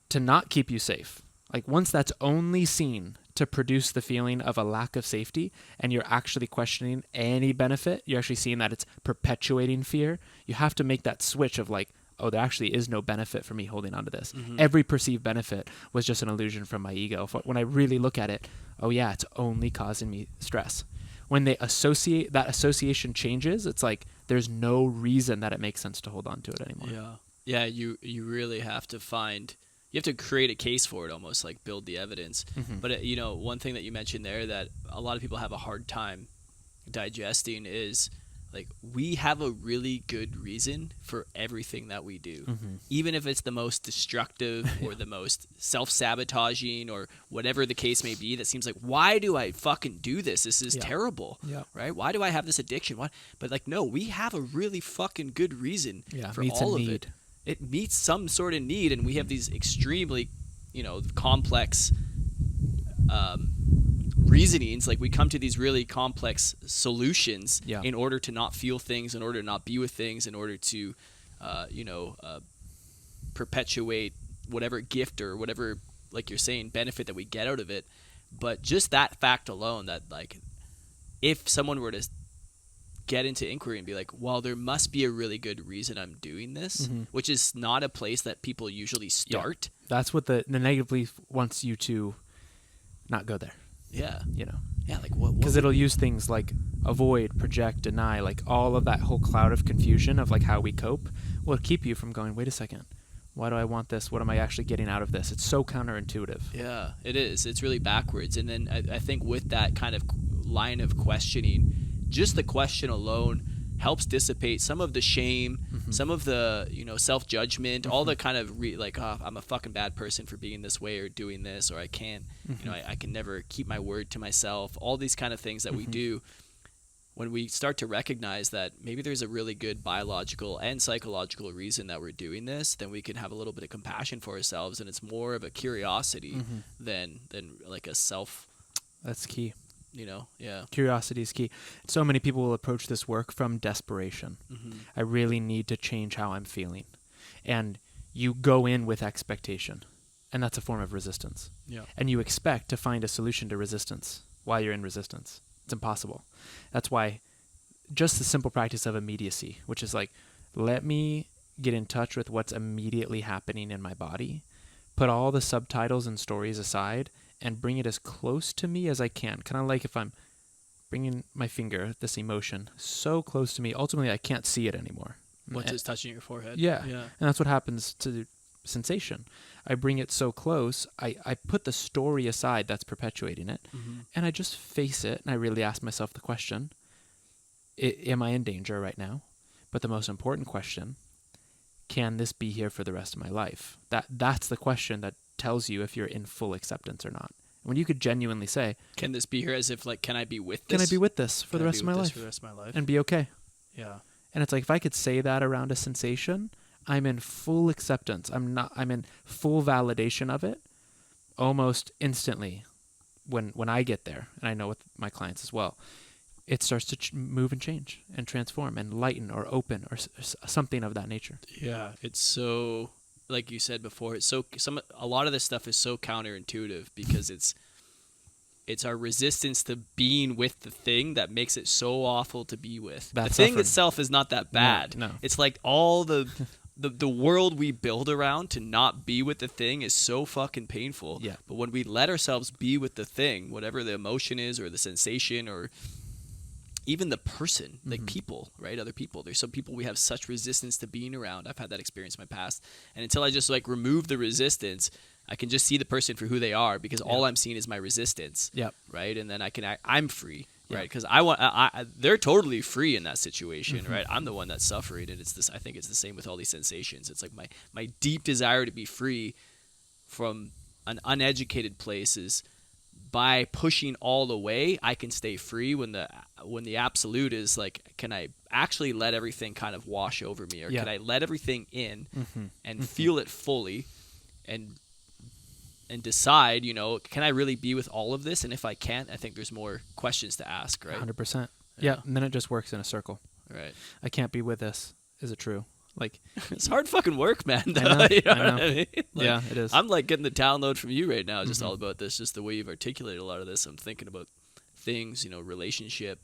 to not keep you safe, like once that's only seen to produce the feeling of a lack of safety, and you're actually questioning any benefit, you're actually seeing that it's perpetuating fear, you have to make that switch of like, oh, there actually is no benefit for me holding on to this. Mm-hmm. Every perceived benefit was just an illusion from my ego. When I really look at it, oh yeah, it's only causing me stress. When they associate, that association changes, it's like there's no reason that it makes sense to hold on to it anymore. Yeah, you really have to you have to create a case for it, almost like build the evidence. Mm-hmm. But one thing that you mentioned there that a lot of people have a hard time digesting is like we have a really good reason for everything that we do, even if it's the most destructive or the most self-sabotaging or whatever the case may be. That seems like, why do I fucking do this? This is terrible, right? Why do I have this addiction? Why? But like, no, we have a really fucking good reason for all of it. It meets some sort of need, and we have these extremely, complex reasonings. Like we come to these really complex solutions in order to not feel things, in order to not be with things, in order to perpetuate whatever gift or whatever, like you're saying, benefit that we get out of it. But just that fact alone, that like if someone were to get into inquiry and be like, well, there must be a really good reason I'm doing this, which is not a place that people usually start. That's what the negative belief wants you to not go there. Yeah. Like what? Because it'll use things like avoid, project, deny, like all of that whole cloud of confusion of like how we cope will keep you from going, wait a second, why do I want this? What am I actually getting out of this? It's so counterintuitive. Yeah, it is. It's really backwards. And then I think with that kind of line of questioning, just the question alone helps dissipate some of the shame, some of the self-judgment, all the kind of I'm a fucking bad person for being this way or doing this, or I can't, I can never keep my word to myself. All these kind of things that we do, when we start to recognize that maybe there's a really good biological and psychological reason that we're doing this, then we can have a little bit of compassion for ourselves, and it's more of a curiosity than like a self. That's key. Yeah. Curiosity is key. So many people will approach this work from desperation. I really need to change how I'm feeling. And you go in with expectation, and that's a form of resistance. Yeah. And you expect to find a solution to resistance while you're in resistance. It's impossible. That's why just the simple practice of immediacy, which is like, let me get in touch with what's immediately happening in my body, put all the subtitles and stories aside, and bring it as close to me as I can. Kind of like if I'm bringing my finger, this emotion, so close to me, ultimately I can't see it anymore. Once it's touching your forehead. Yeah. And that's what happens to the sensation. I bring it so close, I put the story aside that's perpetuating it, and I just face it, and I really ask myself the question, am I in danger right now? But the most important question, can this be here for the rest of my life? That's the question that tells you if you're in full acceptance or not. When you could genuinely say, can this be here, as if like, can I be with this? Can I be with this for the rest of my life? For the rest of my life? And be okay. Yeah. And it's like, if I could say that around a sensation, I'm in full acceptance. I'm in full validation of it almost instantly when I get there. And I know with my clients as well, it starts to move and change and transform and lighten or open or something of that nature. Yeah. It's so, like you said before, it's so, a lot of this stuff is so counterintuitive because it's our resistance to being with the thing that makes it so awful to be with. That the thing suffering. itself is not that bad. No. It's like all the world we build around to not be with the thing is so fucking painful. Yeah. But when we let ourselves be with the thing, whatever the emotion is or the sensation or even the person, like people, right? Other people. There's some people we have such resistance to being around. I've had that experience in my past. And until I just like remove the resistance, I can just see the person for who they are because all I'm seeing is my resistance. Yep. Right. And then I'm free. Yeah. Right. Because they're totally free in that situation. Right. I'm the one that's suffering. And I think it's the same with all these sensations. It's like my deep desire to be free from an uneducated place is by pushing all the way, I can stay free when the absolute is like, can I actually let everything kind of wash over me, or can I let everything in and feel it fully and decide, can I really be with all of this? And if I can't, I think there's more questions to ask, right? 100%. Yeah. And then it just works in a circle. Right. I can't be with this. Is it true? Like, it's hard fucking work, man. I know. You know I know. what I mean? Like, yeah, it is. I'm like getting the download from you right now. Just all about this, just the way you've articulated a lot of this. I'm thinking about things, relationship.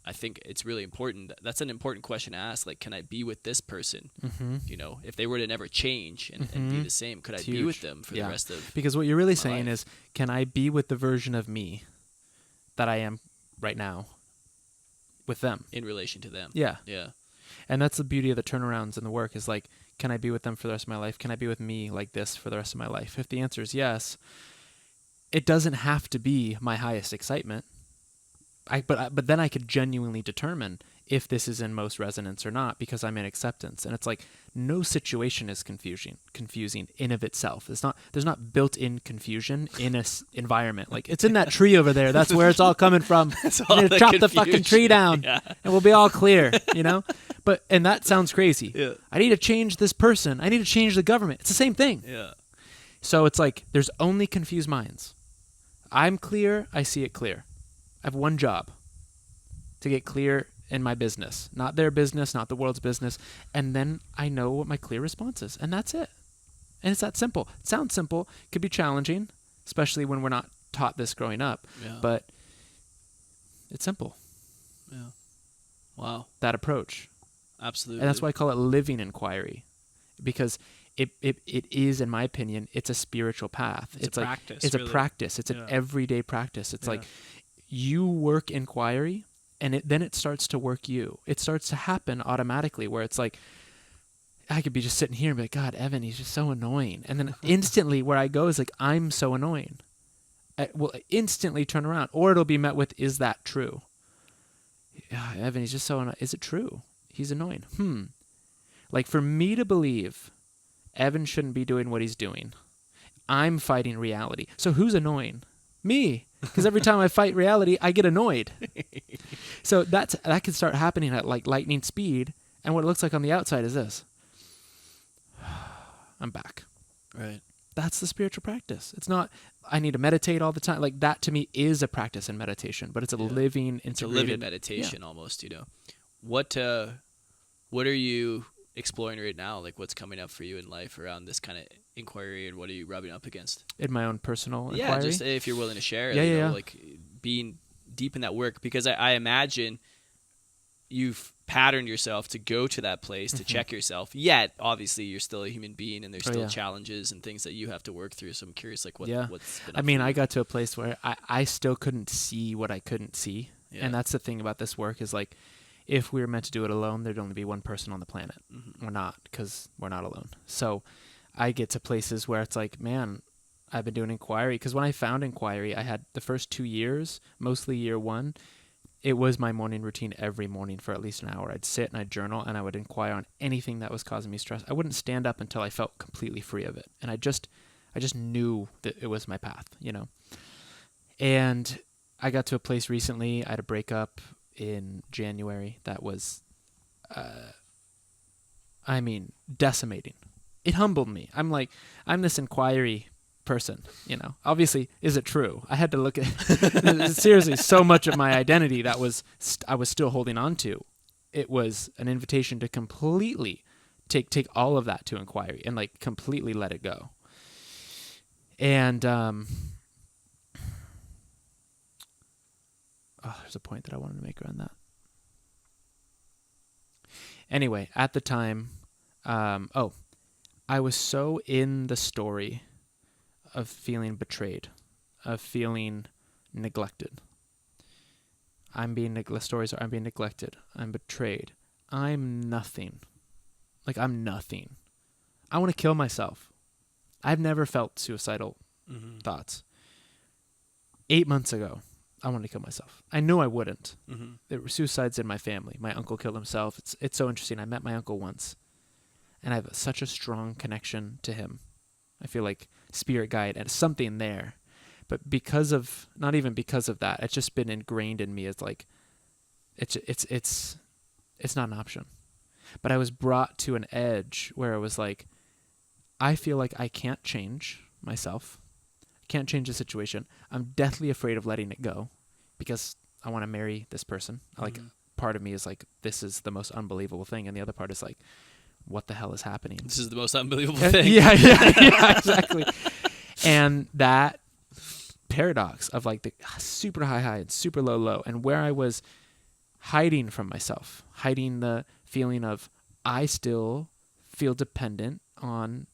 I think it's really important. That's an important question to ask. Like, can I be with this person? If they were to never change and be the same, could I be with them for the rest of Because what you're really my saying life? is, can I be with the version of me that I am right now with them? In relation to them. Yeah. Yeah. And that's the beauty of the turnarounds in the work is like, can I be with them for the rest of my life? Can I be with me like this for the rest of my life? If the answer is yes, it doesn't have to be my highest excitement. But then I could genuinely determine if this is in most resonance or not because I'm in acceptance. And it's like no situation is confusing in of itself. There's not built-in confusion in a environment. Like it's in that tree over there. That's where it's all coming from. all You need to the chop the fucking tree down Yeah. and we'll be all clear, and that sounds crazy. Yeah. I need to change this person. I need to change the government. It's the same thing. Yeah. So it's like there's only confused minds. I'm clear. I see it clear. I have one job, to get clear in my business, not their business, not the world's business, and then I know what my clear response is, and that's it. And it's that simple. It sounds simple. It could be challenging, especially when we're not taught this growing up, but it's simple. Yeah. Wow. That approach. Absolutely. And that's why I call it living inquiry, because it is, in my opinion, it's a spiritual path. It's a like, practice, It's really. a practice. It's an everyday practice. It's like you work inquiry, and then it starts to work you. It starts to happen automatically, where it's like I could be just sitting here and be like, God, Evan, he's just so annoying. And then instantly where I go is like, I'm so annoying. I will instantly turn around, or it'll be met with, is that true? Yeah, Evan, he's just so annoying. Is it true? He's annoying. Like for me to believe Evan shouldn't be doing what he's doing, I'm fighting reality. So who's annoying? Me. Because every time I fight reality, I get annoyed. So that can start happening at like lightning speed. And what it looks like on the outside is this. I'm back. Right. That's the spiritual practice. It's not, I need to meditate all the time. Like that to me is a practice in meditation, but it's a living, integrated. It's a living meditation almost, What are you exploring right now? Like what's coming up for you in life around this kind of inquiry, and what are you rubbing up against? In my own personal inquiry? Yeah, just if you're willing to share it, like being deep in that work, because I imagine you've patterned yourself to go to that place to check yourself, yet obviously you're still a human being and there's still challenges and things that you have to work through. So I'm curious, like what's been up for you? I got to a place where I still couldn't see what I couldn't see. Yeah. And that's the thing about this work is like, if we were meant to do it alone, there'd only be one person on the planet. We're not, because we're not alone. So I get to places where it's like, man, I've been doing inquiry. Because when I found inquiry, I had the first 2 years, mostly year one, it was my morning routine every morning for at least an hour. I'd sit and I'd journal and I would inquire on anything that was causing me stress. I wouldn't stand up until I felt completely free of it. And I just knew that it was my path, you know. And I got to a place recently, I had a breakup in January that was, decimating. It humbled me. I'm this inquiry person, you know. Obviously, is it true? I had to look at seriously so much of my identity that I was still holding on to. It was an invitation to completely take all of that to inquiry and like completely let it go. And there's a point that I wanted to make around that. Anyway, at the time, I was so in the story of feeling betrayed, of feeling neglected. The stories are I'm being neglected, I'm betrayed, I'm nothing. Like, I'm nothing. I want to kill myself. I've never felt suicidal thoughts. 8 months ago, I wanted to kill myself. I knew I wouldn't. There were suicides in my family. My uncle killed himself. It's so interesting. I met my uncle once, and I have such a strong connection to him. I feel like spirit guide and something there. But not even because of that, it's just been ingrained in me as like, it's not an option. But I was brought to an edge where I was like, I feel like I can't change myself. I can't change the situation. I'm deathly afraid of letting it go because I want to marry this person. Like, part of me is like, this is the most unbelievable thing. And the other part is like, what the hell is happening? This is the most unbelievable thing. Yeah, exactly. And that paradox of like the super high and super low, and where I was hiding from myself, hiding the feeling of I still feel dependent on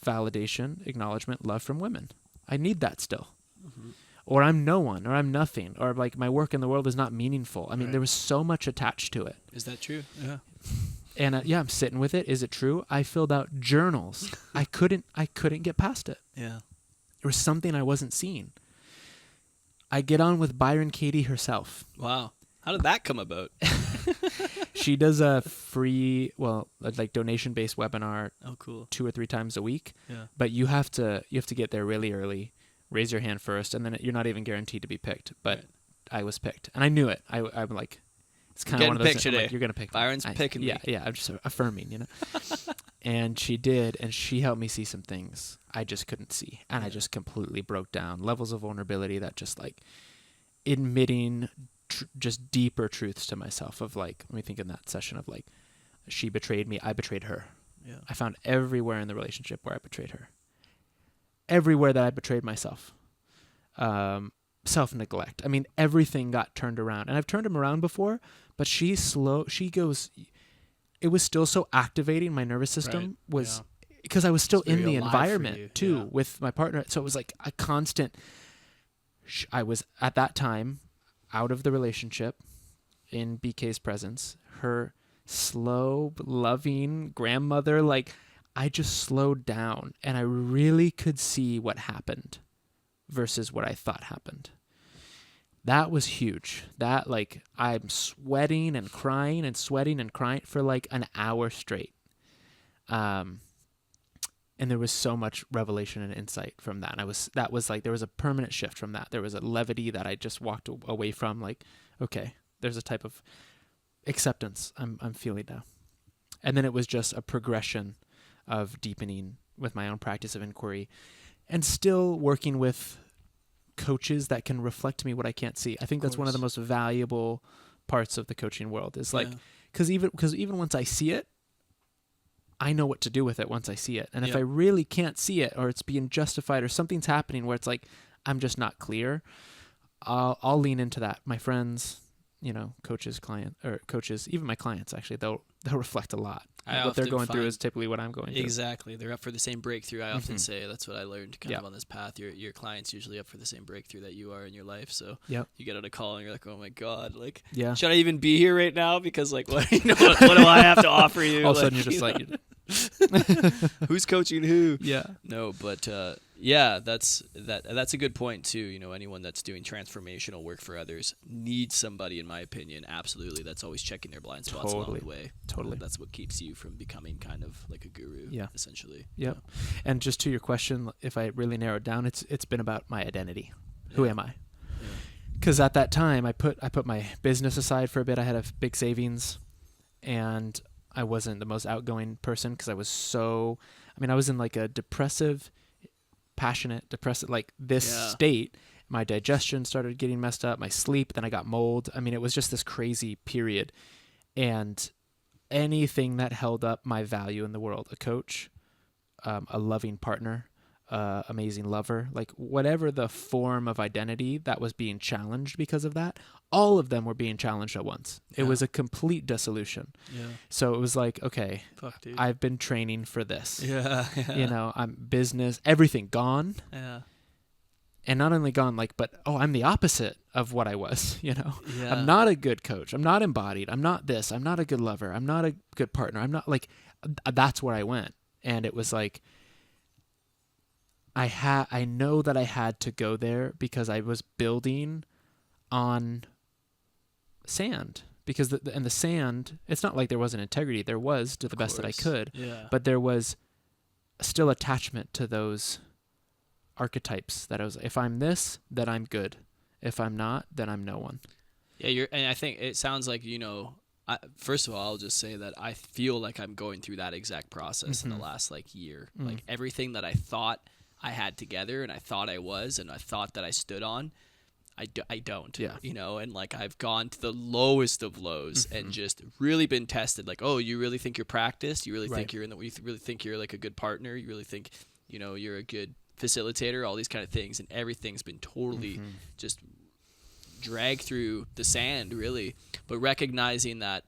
validation, acknowledgement, love from women. I need that still. Or I'm no one, or I'm nothing, or like my work in the world is not meaningful. I mean, there was so much attached to it. Is that true? Yeah. And I'm sitting with it. Is it true? I filled out journals. I couldn't get past it. Yeah. There was something I wasn't seeing. I get on with Byron Katie herself. Wow. How did that come about? She does a free, like donation-based webinar. Oh, cool. 2 or 3 times a week. Yeah. But you have to get there really early, raise your hand first, and then you're not even guaranteed to be picked. But I was picked, and I knew it. I'm like, it's kind of one of those things. Like, you're gonna pick me. Byron's picking me. Yeah. I'm just affirming, you know. And she did, and she helped me see some things I just couldn't see, and I just completely broke down. Levels of vulnerability that just like admitting just deeper truths to myself of like, let me think in that session of like, she betrayed me, I betrayed her. Yeah. I found everywhere in the relationship where I betrayed her. Everywhere that I betrayed myself. Self-neglect. I mean, everything got turned around. And I've turned him around before, but she goes, it was still so activating. My nervous system was, because I was still in the environment too with my partner. So it was like a constant, I was at that time out of the relationship in BK's presence, her slow, loving grandmother, like I just slowed down and I really could see what happened versus what I thought happened. That was huge. That like I'm sweating and crying and sweating and crying for like an hour straight. And there was so much revelation and insight from that. And that was like, there was a permanent shift from that. There was a levity that I just walked away from, like, okay, there's a type of acceptance I'm feeling now. And then it was just a progression of deepening with my own practice of inquiry and still working with coaches that can reflect me what I can't see. I think that's one of the most valuable parts of the coaching world is like, because even once I see it, I know what to do with it once I see it. And if I really can't see it, or it's being justified, or something's happening where it's like, I'm just not clear, I'll lean into that. My friends, coaches, even my clients, actually, they'll reflect a lot. What they're going through is typically what I'm going through. Exactly. They're up for the same breakthrough. I often say that's what I learned kind of on this path. Your client's usually up for the same breakthrough that you are in your life. So you get on a call and you're like, oh my God, like, should I even be here right now? Because like, what do I have to offer you? All of a sudden you're just like, who's coaching who? Yeah. No, but Yeah, that's a good point too. You know, anyone that's doing transformational work for others needs somebody, in my opinion, absolutely, that's always checking their blind spots along the way. Totally. That's what keeps you from becoming kind of like a guru, essentially. Yeah. And just to your question, if I really narrow it down, it's been about my identity. Who am I? Because at that time, I put my business aside for a bit. I had a big savings, and I wasn't the most outgoing person because I was I was in like a depressive, like this state. My digestion started getting messed up, my sleep, then I got mold. I mean, it was just this crazy period. And anything that held up my value in the world, a coach, a loving partner, amazing lover, like whatever the form of identity that was being challenged because of that, all of them were being challenged at once. It was a complete dissolution. Yeah. So it was like, okay, I've been training for this. Yeah. You know, I'm business, everything gone. Yeah. And not only gone, like, but, I'm the opposite of what I was, you know? Yeah. I'm not a good coach. I'm not embodied. I'm not this. I'm not a good lover. I'm not a good partner. I'm not like, that's where I went. And it was like, I know that I had to go there because I was building on sand. Because the sand, it's not like there wasn't integrity. There was, to the best that I could. Yeah. But there was still attachment to those archetypes that I was, if I'm this, then I'm good. If I'm not, then I'm no one. Yeah, and I think it sounds like, you know, first of all, I'll just say that I feel like I'm going through that exact process in the last like year. Like everything that I thought I had together and I thought I was and I thought that I stood on, I don't, you know, and like I've gone to the lowest of lows and just really been tested. Like, oh, you really think you're practiced? You really think you really think you're like a good partner? You really think, you know, you're a good facilitator? All these kind of things, and everything's been totally just dragged through the sand, really. But recognizing that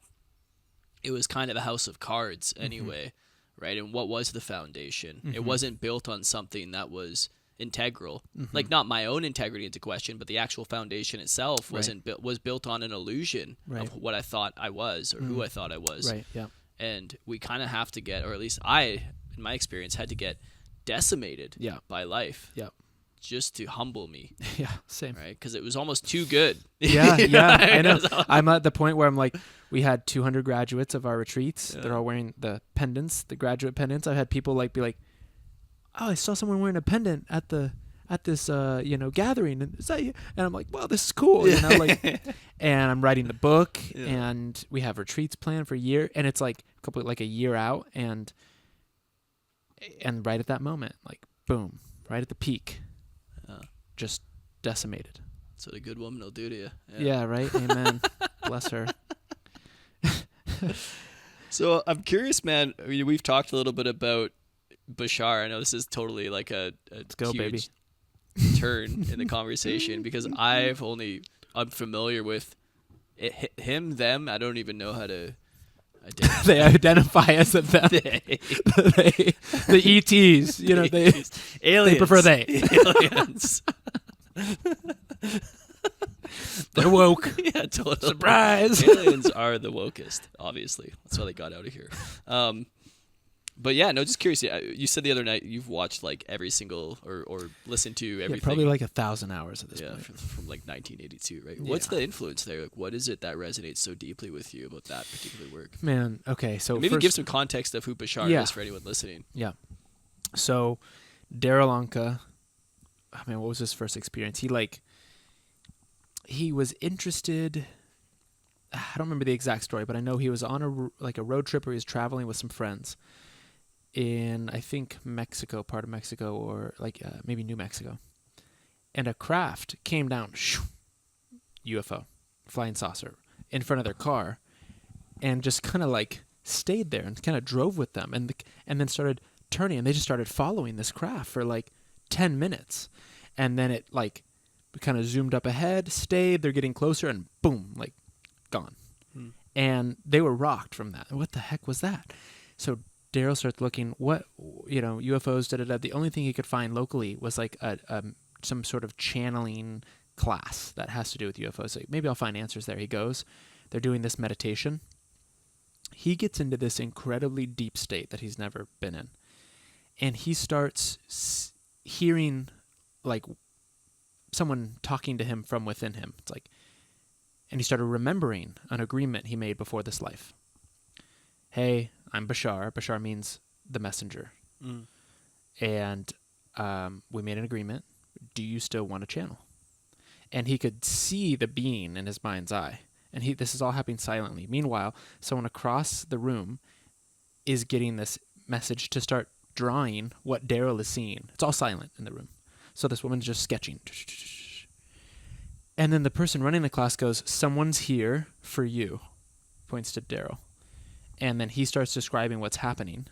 it was kind of a house of cards anyway. Right? And what was the foundation? It wasn't built on something that was integral. Like not my own integrity into question, but the actual foundation itself was built on an illusion of what I thought I was or who I thought I was. Right. Yeah. And we kind of have to get, or at least I, in my experience, had to get decimated by life. Yeah. Just to humble me. Yeah, same. Right? Because it was almost too good. Yeah, yeah, I know. I'm at the point where I'm like, we had 200 graduates of our retreats. Yeah. They're all wearing the pendants, the graduate pendants. I've had people like be like, oh, I saw someone wearing a pendant at this gathering, and is that you? And I'm like, well, this is cool, you know, like, and I'm writing the book, and we have retreats planned for a year, and it's like a year out, and right at that moment, like, boom, right at the peak. Just decimated. That's what a good woman will do to you. Yeah, right? Amen. Bless her. So I'm curious, man. I mean, we've talked a little bit about Bashar. I know this is totally like a Let's go, baby. turn in the conversation because I'm familiar with him, them. I don't even know how to identify. They identify as a them. The ETs, you know, aliens. They prefer they. Aliens. They're woke. Yeah, totally. Surprise. Aliens are the wokest, obviously. That's why they got out of here. But yeah, no, just curious. You said the other night you've watched like every single or listened to everything. Yeah, probably like 1,000 hours at this point. From like 1982, right? Yeah. What's the influence there? Like, what is it that resonates so deeply with you about that particular work? Man, okay, so and maybe give some context of who Bashar is for anyone listening. Yeah. So, Daryl, Anka, I mean, what was his first experience? He was interested. I don't remember the exact story, but I know he was on a road trip where he was traveling with some friends in, I think, Mexico, part of Mexico, or like maybe New Mexico. And a craft came down, UFO, flying saucer, in front of their car, and just kind of like stayed there and kind of drove with them, and then started turning, and they just started following this craft for like 10 minutes. And then it like kind of zoomed up ahead, stayed, they're getting closer, and boom, like gone. And they were rocked from that. What the heck was that? So Daryl starts looking, UFOs, da-da-da. The only thing he could find locally was like some sort of channeling class that has to do with UFOs. So maybe I'll find answers there. He goes. They're doing this meditation. He gets into this incredibly deep state that he's never been in. And he starts hearing like someone talking to him from within him. It's like, and he started remembering an agreement he made before this life. Hey, I'm Bashar. Bashar means the messenger. And we made an agreement. Do you still want to channel? And he could see the being in his mind's eye. And this is all happening silently. Meanwhile, someone across the room is getting this message to start drawing what Daryl is seeing. It's all silent in the room. So this woman's just sketching. And then the person running the class goes, someone's here for you. Points to Daryl. And then he starts describing what's happening.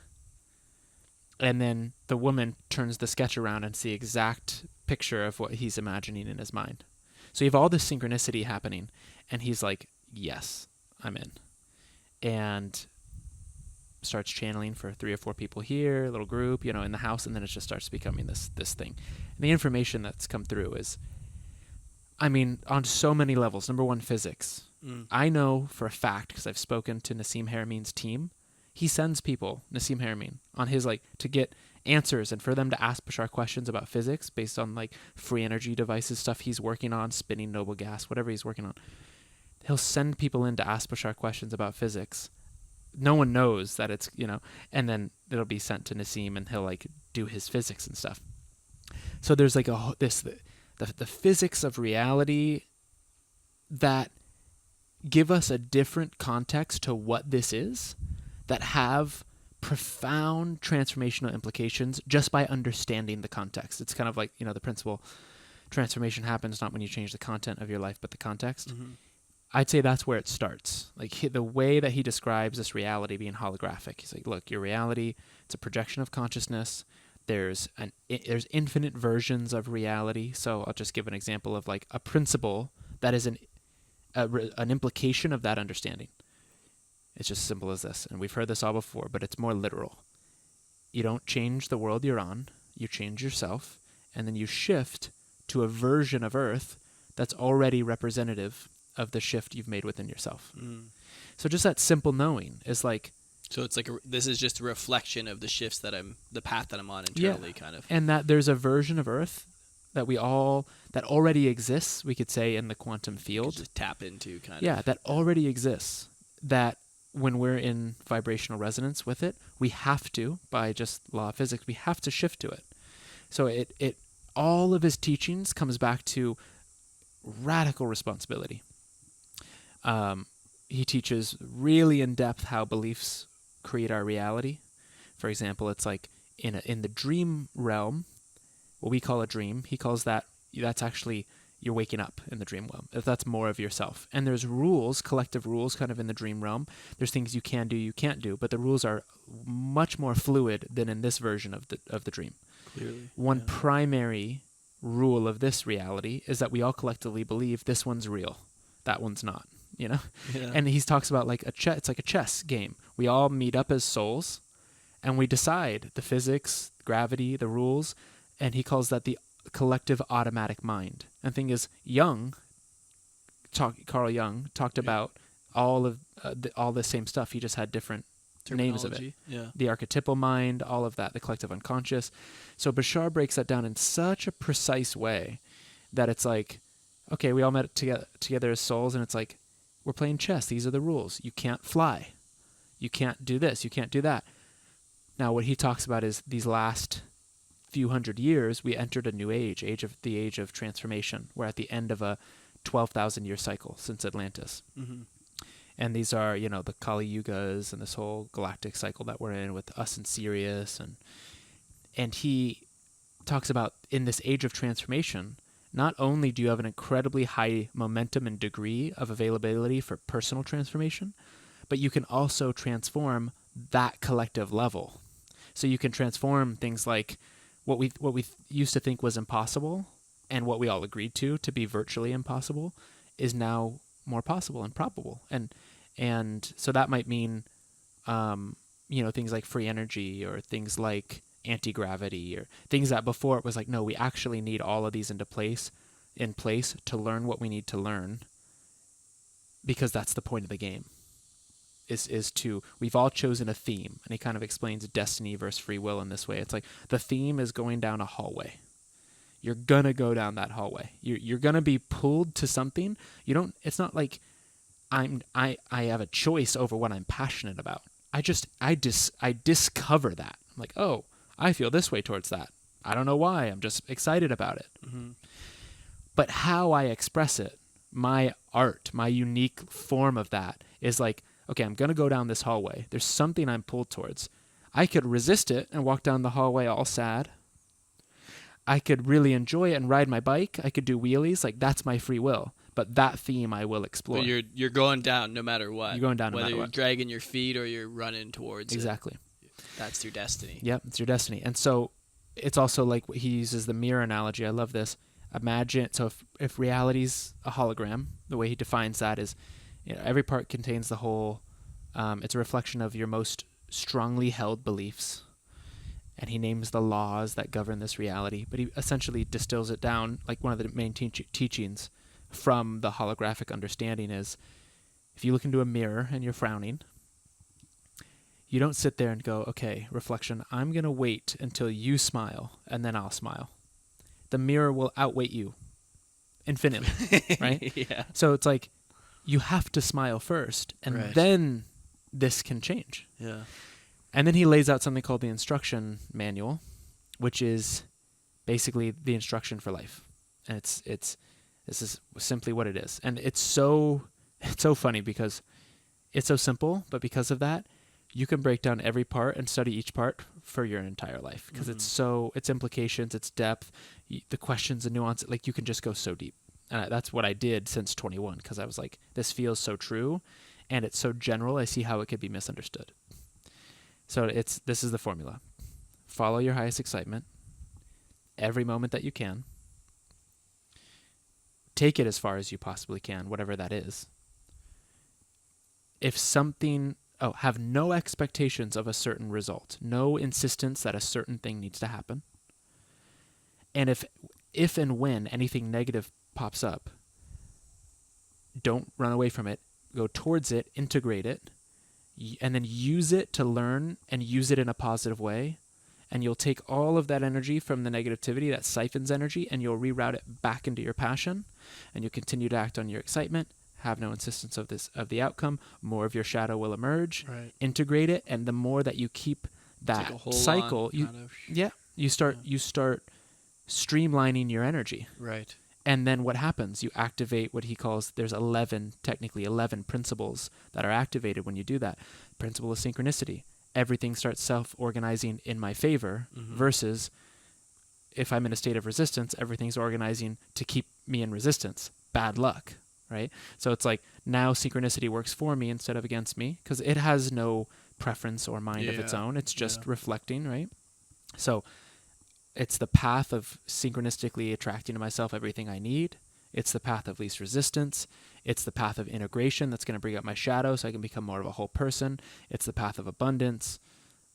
And then the woman turns the sketch around and see the exact picture of what he's imagining in his mind. So you have all this synchronicity happening. And he's like, yes, I'm in. And starts channeling for 3 or 4 people here, a little group, in the house. And then it just starts becoming this thing. And the information that's come through is, on so many levels. Number one, physics. I know for a fact, because I've spoken to Nassim Harameyn's team, he sends people, Nassim Harameyn, on his, to get answers and for them to ask Bashar questions about physics based on, free energy devices, stuff he's working on, spinning noble gas, whatever he's working on. He'll send people in to ask Bashar questions about physics. No one knows that it's, and then it'll be sent to Nassim and he'll, do his physics and stuff. So there's, the physics of reality that give us a different context to what this is, that have profound transformational implications just by understanding the context. It's kind of like, the principle, transformation happens not when you change the content of your life, but the context. I'd say that's where it starts. The way that he describes this reality being holographic. He's like, look, your reality, it's a projection of consciousness. There's infinite versions of reality. So I'll just give an example of a principle that is an implication of that understanding. It's just as simple as this. And we've heard this all before, but it's more literal. You don't change the world you're on. You change yourself, and then you shift to a version of Earth that's already representative of the shift you've made within yourself. So just that simple knowing is So it's this is just a reflection of the shifts the path that I'm on internally, kind of. And that there's a version of Earth that that already exists, we could say, in the quantum field. Just tap into, kind of. Yeah, that already exists. That when we're in vibrational resonance with it, we have to, by just law of physics, we have to shift to it. So it all of his teachings comes back to radical responsibility. He teaches really in depth how beliefs create our reality. For example, it's in the dream realm, what we call a dream, he calls that's actually you're waking up in the dream realm. If that's more of yourself. And there's rules, collective rules kind of in the dream realm. There's things you can do, you can't do, but the rules are much more fluid than in this version of the dream. Clearly. One primary rule of this reality is that we all collectively believe this one's real, that one's not, Yeah. And he talks about it's like a chess game. We all meet up as souls and we decide the physics, gravity, the rules, and he calls that the collective automatic mind. And the thing is, Carl Jung talked about all the same stuff. He just had different names of it. Yeah. The archetypal mind, all of that, the collective unconscious. So Bashar breaks that down in such a precise way that it's okay, we all met together as souls, and it's we're playing chess. These are the rules. You can't fly. You can't do this. You can't do that. Now, what he talks about is these last few hundred years, we entered a new age of transformation. We're at the end of a 12,000-year cycle since Atlantis. And these are, the Kali Yugas and this whole galactic cycle that we're in with us and Sirius. And he talks about in this age of transformation, not only do you have an incredibly high momentum and degree of availability for personal transformation, but you can also transform that collective level. So you can transform things like what we used to think was impossible and what we all agreed to be virtually impossible is now more possible and probable. And so that might mean, things like free energy or things like anti-gravity or things that before it was no, we actually need all of these in place to learn what we need to learn, because that's the point of the game. We've all chosen a theme, and he kind of explains destiny versus free will in this way. It's the theme is going down a hallway. you're going to go down that hallway. You're going to be pulled to something. It's not like I have a choice over what I'm passionate about. I discover that. I'm like, oh, I feel this way towards that. I don't know why. I'm just excited about it. Mm-hmm. But how I express it, my art, my unique form of that is like, okay, I'm going to go down this hallway. There's something I'm pulled towards. I could resist it and walk down the hallway all sad. I could really enjoy it and ride my bike. I could do wheelies. Like, that's my free will. But that theme I will explore. But you're going down no matter what. You're going down no matter whether you're what. dragging your feet or you're running towards Exactly. it. That's your destiny. Yep, it's your destiny. And so it's also like he uses the mirror analogy. I love this. Imagine, so if reality's a hologram, the way he defines that is, every part contains the whole. It's a reflection of your most strongly held beliefs. And he names the laws that govern this reality. But he essentially distills it down, like one of the main teachings from the holographic understanding is, if you look into a mirror and you're frowning, you don't sit there and go, okay, reflection, I'm going to wait until you smile, and then I'll smile. The mirror will outweigh you infinitely, right? Yeah. So it's like, you have to smile first, and then this can change. Yeah. And then he lays out something called the instruction manual, which is basically the instruction for life. And this is simply what it is. And it's so funny because it's so simple, but because of that, you can break down every part and study each part for your entire life because its implications, its depth, the questions and nuance, like you can just go so deep. And that's what I did since 21 because I was like, this feels so true and it's so general. I see how it could be misunderstood. So this is the formula. Follow your highest excitement every moment that you can. Take it as far as you possibly can, whatever that is. If something, have no expectations of a certain result, no insistence that a certain thing needs to happen. And if and when anything negative pops up, don't run away from it. Go towards it, integrate it, and then use it to learn and use it in a positive way. And you'll take all of that energy from the negativity, that siphons energy, and you'll reroute it back into your passion. And you'll continue to act on your excitement, have no insistence of the outcome. More of your shadow will emerge. Right. Integrate it, and the more that you keep that cycle, you start streamlining your energy. Right. And then what happens? You activate what he calls, there's 11 principles that are activated when you do that. Principle of synchronicity. Everything starts self-organizing in my favor versus if I'm in a state of resistance, everything's organizing to keep me in resistance. Bad luck, right? So it's like now synchronicity works for me instead of against me because it has no preference or mind of its own. It's just reflecting, right? So it's the path of synchronistically attracting to myself everything I need. It's the path of least resistance. It's the path of integration that's going to bring up my shadow so I can become more of a whole person. It's the path of abundance.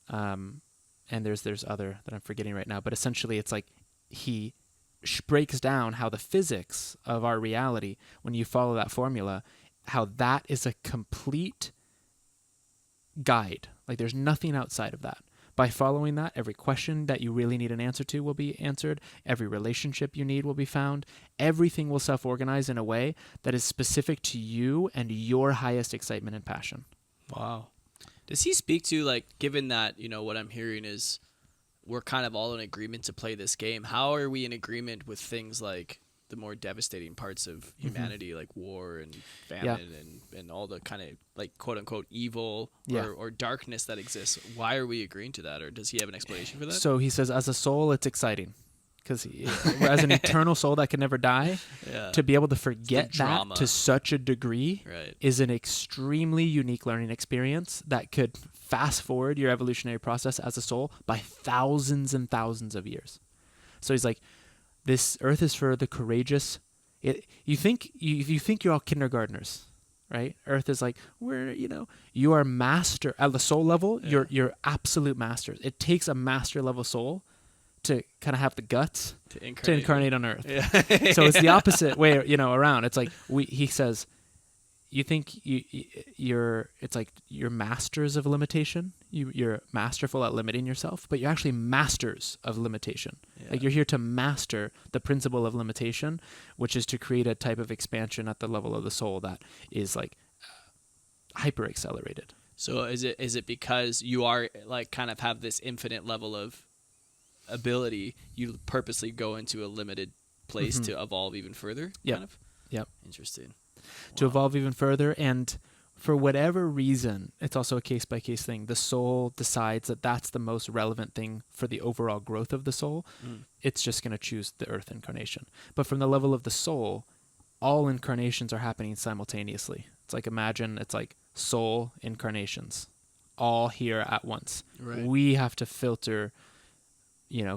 And there's other that I'm forgetting right now. But essentially it's like he breaks down how the physics of our reality, when you follow that formula, how that is a complete guide. Like there's nothing outside of that. By following that, every question that you really need an answer to will be answered. Every relationship you need will be found. Everything will self-organize in a way that is specific to you and your highest excitement and passion. Wow. Does he speak to, like, given that, what I'm hearing is we're kind of all in agreement to play this game, how are we in agreement with things like the more devastating parts of humanity, like war and famine and all the kind of like quote unquote evil or darkness that exists? Why are we agreeing to that? Or does he have an explanation for that? So he says, as a soul, it's exciting because as an eternal soul that can never die, to be able to forget that to such a degree is an extremely unique learning experience that could fast forward your evolutionary process as a soul by thousands and thousands of years. So he's like, this earth is for the courageous. You think you're all kindergartners, right? Earth is like, you are master at the soul level. You're absolute masters. It takes a master level soul to kind of have the guts to incarnate on Earth. Yeah. So it's the opposite way, around. It's like he says, you think you're it's like you're masters of limitation. You're masterful at limiting yourself, but you're actually masters of limitation. Yeah. Like you're here to master the principle of limitation, which is to create a type of expansion at the level of the soul that is like hyper accelerated. So is it because you are like kind of have this infinite level of ability, you purposely go into a limited place to evolve even further? Yep. Kind of? Yep. Interesting. To Wow. evolve even further, and for whatever reason, it's also a case-by-case thing. The soul decides that that's the most relevant thing for the overall growth of the soul. It's just going to choose the earth incarnation. But from the level of the soul, all incarnations are happening simultaneously. It's like, imagine it's like soul incarnations all here at once. Right. We have to filter,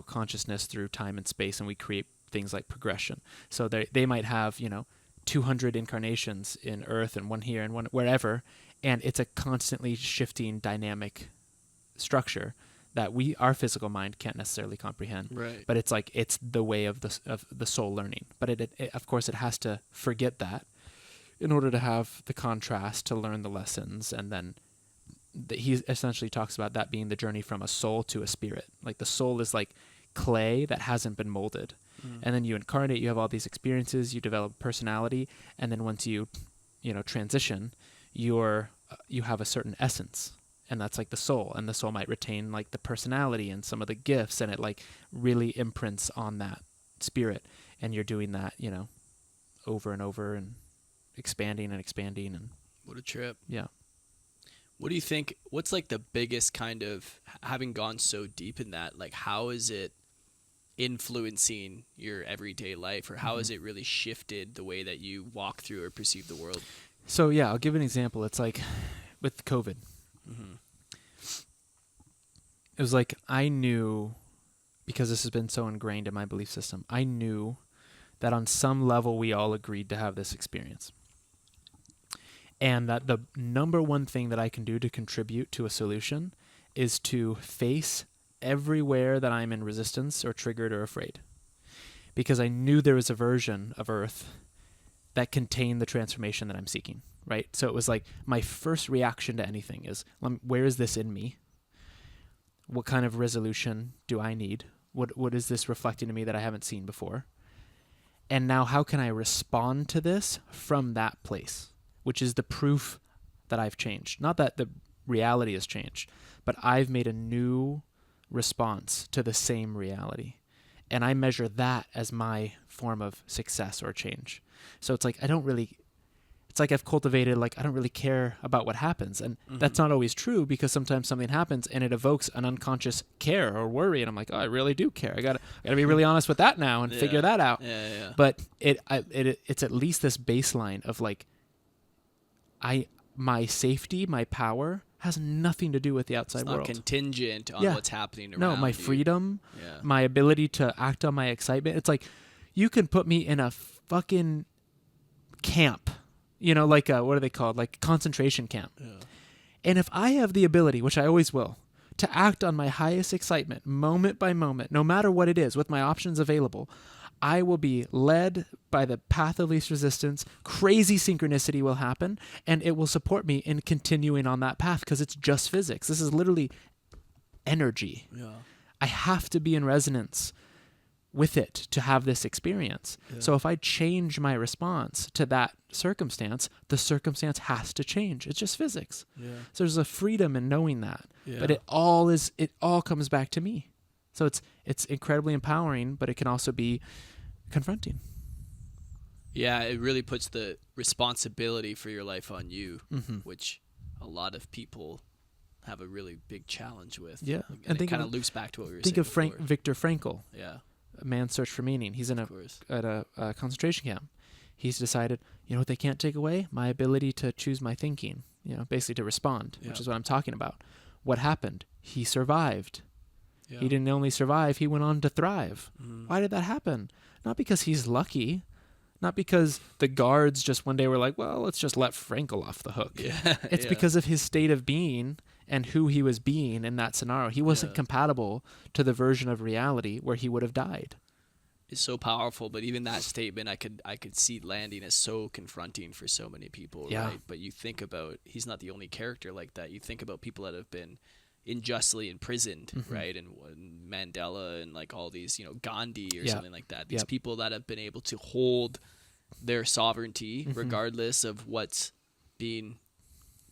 consciousness through time and space, and we create things like progression. So they might have, 200 incarnations in Earth and one here and one wherever, and it's a constantly shifting dynamic structure that our physical mind can't necessarily comprehend. Right. But it's like it's the way of the soul learning. But it of course it has to forget that in order to have the contrast to learn the lessons. And then he essentially talks about that being the journey from a soul to a spirit. Like the soul is like clay that hasn't been molded. And then you incarnate, you have all these experiences, you develop personality, and then once you transition, you have a certain essence, and that's like the soul, and the soul might retain like the personality and some of the gifts, and it like really imprints on that spirit, and you're doing that, over and over and expanding and expanding. And What a trip. yeah. What do you think, what's like the biggest kind of, having gone so deep in that, like how is it influencing your everyday life, or how has it really shifted the way that you walk through or perceive the world? So yeah, I'll give an example. It's like with COVID. It was like I knew, because this has been so ingrained in my belief system, I knew that on some level we all agreed to have this experience. And that the number one thing that I can do to contribute to a solution is to face everywhere that I'm in resistance or triggered or afraid. Because I knew there was a version of Earth that contained the transformation that I'm seeking, right? So it was like my first reaction to anything is, where is this in me? What kind of resolution do I need? What is this reflecting to me that I haven't seen before? And now how can I respond to this from that place, which is the proof that I've changed. Not that the reality has changed, but I've made a new response to the same reality. And I measure that as my form of success or change. So it's like it's like I've cultivated, like I don't really care about what happens. And that's not always true, because sometimes something happens and it evokes an unconscious care or worry. And I'm like, oh, I really do care. I gotta be really honest with that now and figure that out. Yeah. But it's at least this baseline of like, my safety, my power has nothing to do with the outside world. It's not contingent on what's happening around No, my you. freedom, my ability to act on my excitement. It's like you can put me in a fucking camp, like what are they called? Like concentration camp. Yeah. And if I have the ability, which I always will, to act on my highest excitement moment by moment, no matter what it is, with my options available, I will be led by the path of least resistance. Crazy synchronicity will happen, and it will support me in continuing on that path, because it's just physics. This is literally energy. Yeah. I have to be in resonance with it to have this experience. Yeah. So if I change my response to that circumstance, the circumstance has to change. It's just physics. Yeah. So there's a freedom in knowing that. Yeah. But it all comes back to me. So it's incredibly empowering, but it can also be confronting. Yeah, it really puts the responsibility for your life on you, which a lot of people have a really big challenge with. Yeah, and it kind of loops back to what we were saying. Think of Viktor Frankl. Yeah, A Man's Search for Meaning. He's at a concentration camp. He's decided, what they can't take away? My ability to choose my thinking. Basically to respond, which is what I'm talking about. What happened? He survived. Yeah. He didn't only survive, he went on to thrive. Why did that happen? Not because he's lucky, not because the guards just one day were like, well, let's just let Frankl off the hook. Yeah. It's because of his state of being and who he was being in that scenario. He wasn't compatible to the version of reality where he would have died. is so powerful, but even that statement I could see landing as so confronting for so many people, Yeah. right? But you think about, he's not the only character like that. You think about people that have been unjustly imprisoned, right? And Mandela and like all these, you know, Gandhi or something like that. These people that have been able to hold their sovereignty regardless of what's being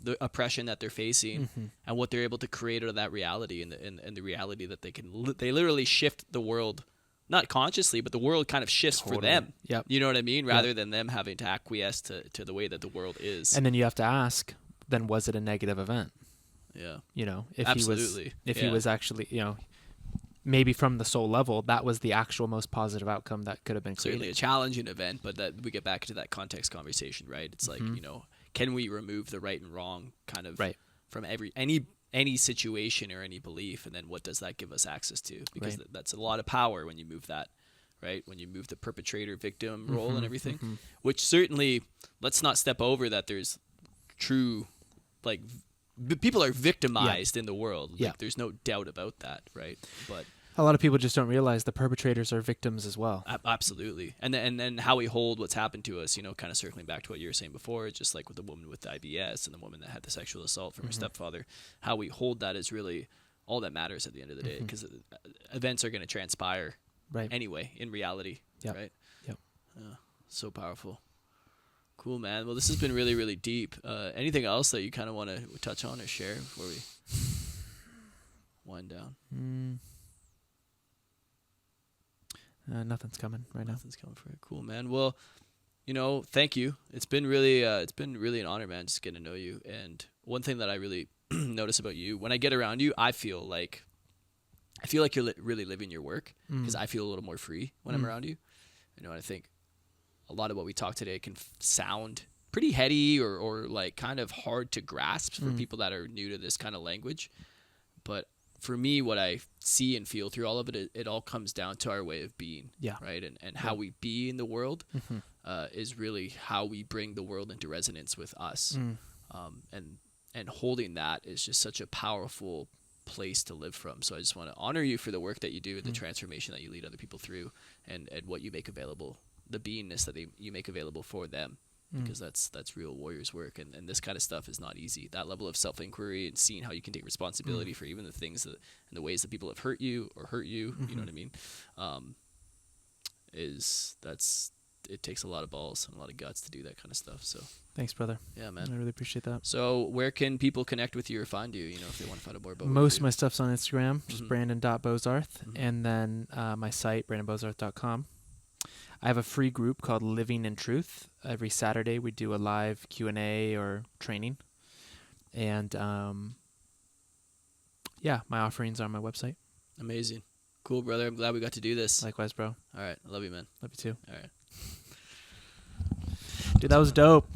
the oppression that they're facing and what they're able to create out of that reality, and the reality that they literally shift the world, not consciously, but the world kind of shifts for them. Yep. You know what I mean? Rather than them having to acquiesce to the way that the world is. And then you have to ask, then was it a negative event? Yeah. You know, if Absolutely. he was actually, you know, maybe from the soul level, that was the actual most positive outcome that could have been created. Certainly a challenging event, but that we get back to that context conversation, right? It's like, you know, can we remove the right and wrong kind of from any situation or any belief, and then what does that give us access to? Because that's a lot of power when you move that, right? When you move the perpetrator victim role and everything, which certainly, let's not step over that there's true, like, people are victimized in the world. Like, there's no doubt about that, right? But a lot of people just don't realize the perpetrators are victims as well. Absolutely. And then how we hold what's happened to us, you know, kind of circling back to what you were saying before, just like with the woman with the IBS and the woman that had the sexual assault from her stepfather, how we hold that is really all that matters at the end of the day, because events are going to transpire anyway in reality, right? Yep. So powerful. Cool, man. Well, this has been really, really deep. Anything else that you kind of want to touch on or share before we wind down? Nothing's coming right now. Nothing's coming for it. Cool, man. Well, you know, thank you. It's been really an honor, man, just getting to know you. And one thing that I really notice about you, when I get around you, I feel like you're really living your work, because I feel a little more free when I'm around you. You know, and I think a lot of what we talk today can sound pretty heady or like kind of hard to grasp for people that are new to this kind of language. But for me, what I see and feel through all of it, it all comes down to our way of being, right? And how we be in the world is really how we bring the world into resonance with us. And holding that is just such a powerful place to live from. So I just want to honor you for the work that you do, the transformation that you lead other people through, and what you make available, the beingness that you make available for them. Because that's real warriors work, and this kind of stuff is not easy. That level of self-inquiry and seeing how you can take responsibility for even the things and the ways that people have hurt you, you know what I mean, it takes a lot of balls and a lot of guts to do that kind of stuff. So thanks, brother. Yeah, man. I really appreciate that. So where can people connect with you or find you, you know, if they want to find out more about most of my stuff's on Instagram, just brandon.bozarth, and then my site, brandonbozarth.com. I have a free group called Living in Truth. Every Saturday we do a live Q&A or training. And my offerings are on my website. Amazing. Cool, brother. I'm glad we got to do this. Likewise, bro. All right. I love you, man. Love you too. All right. Dude, that was dope.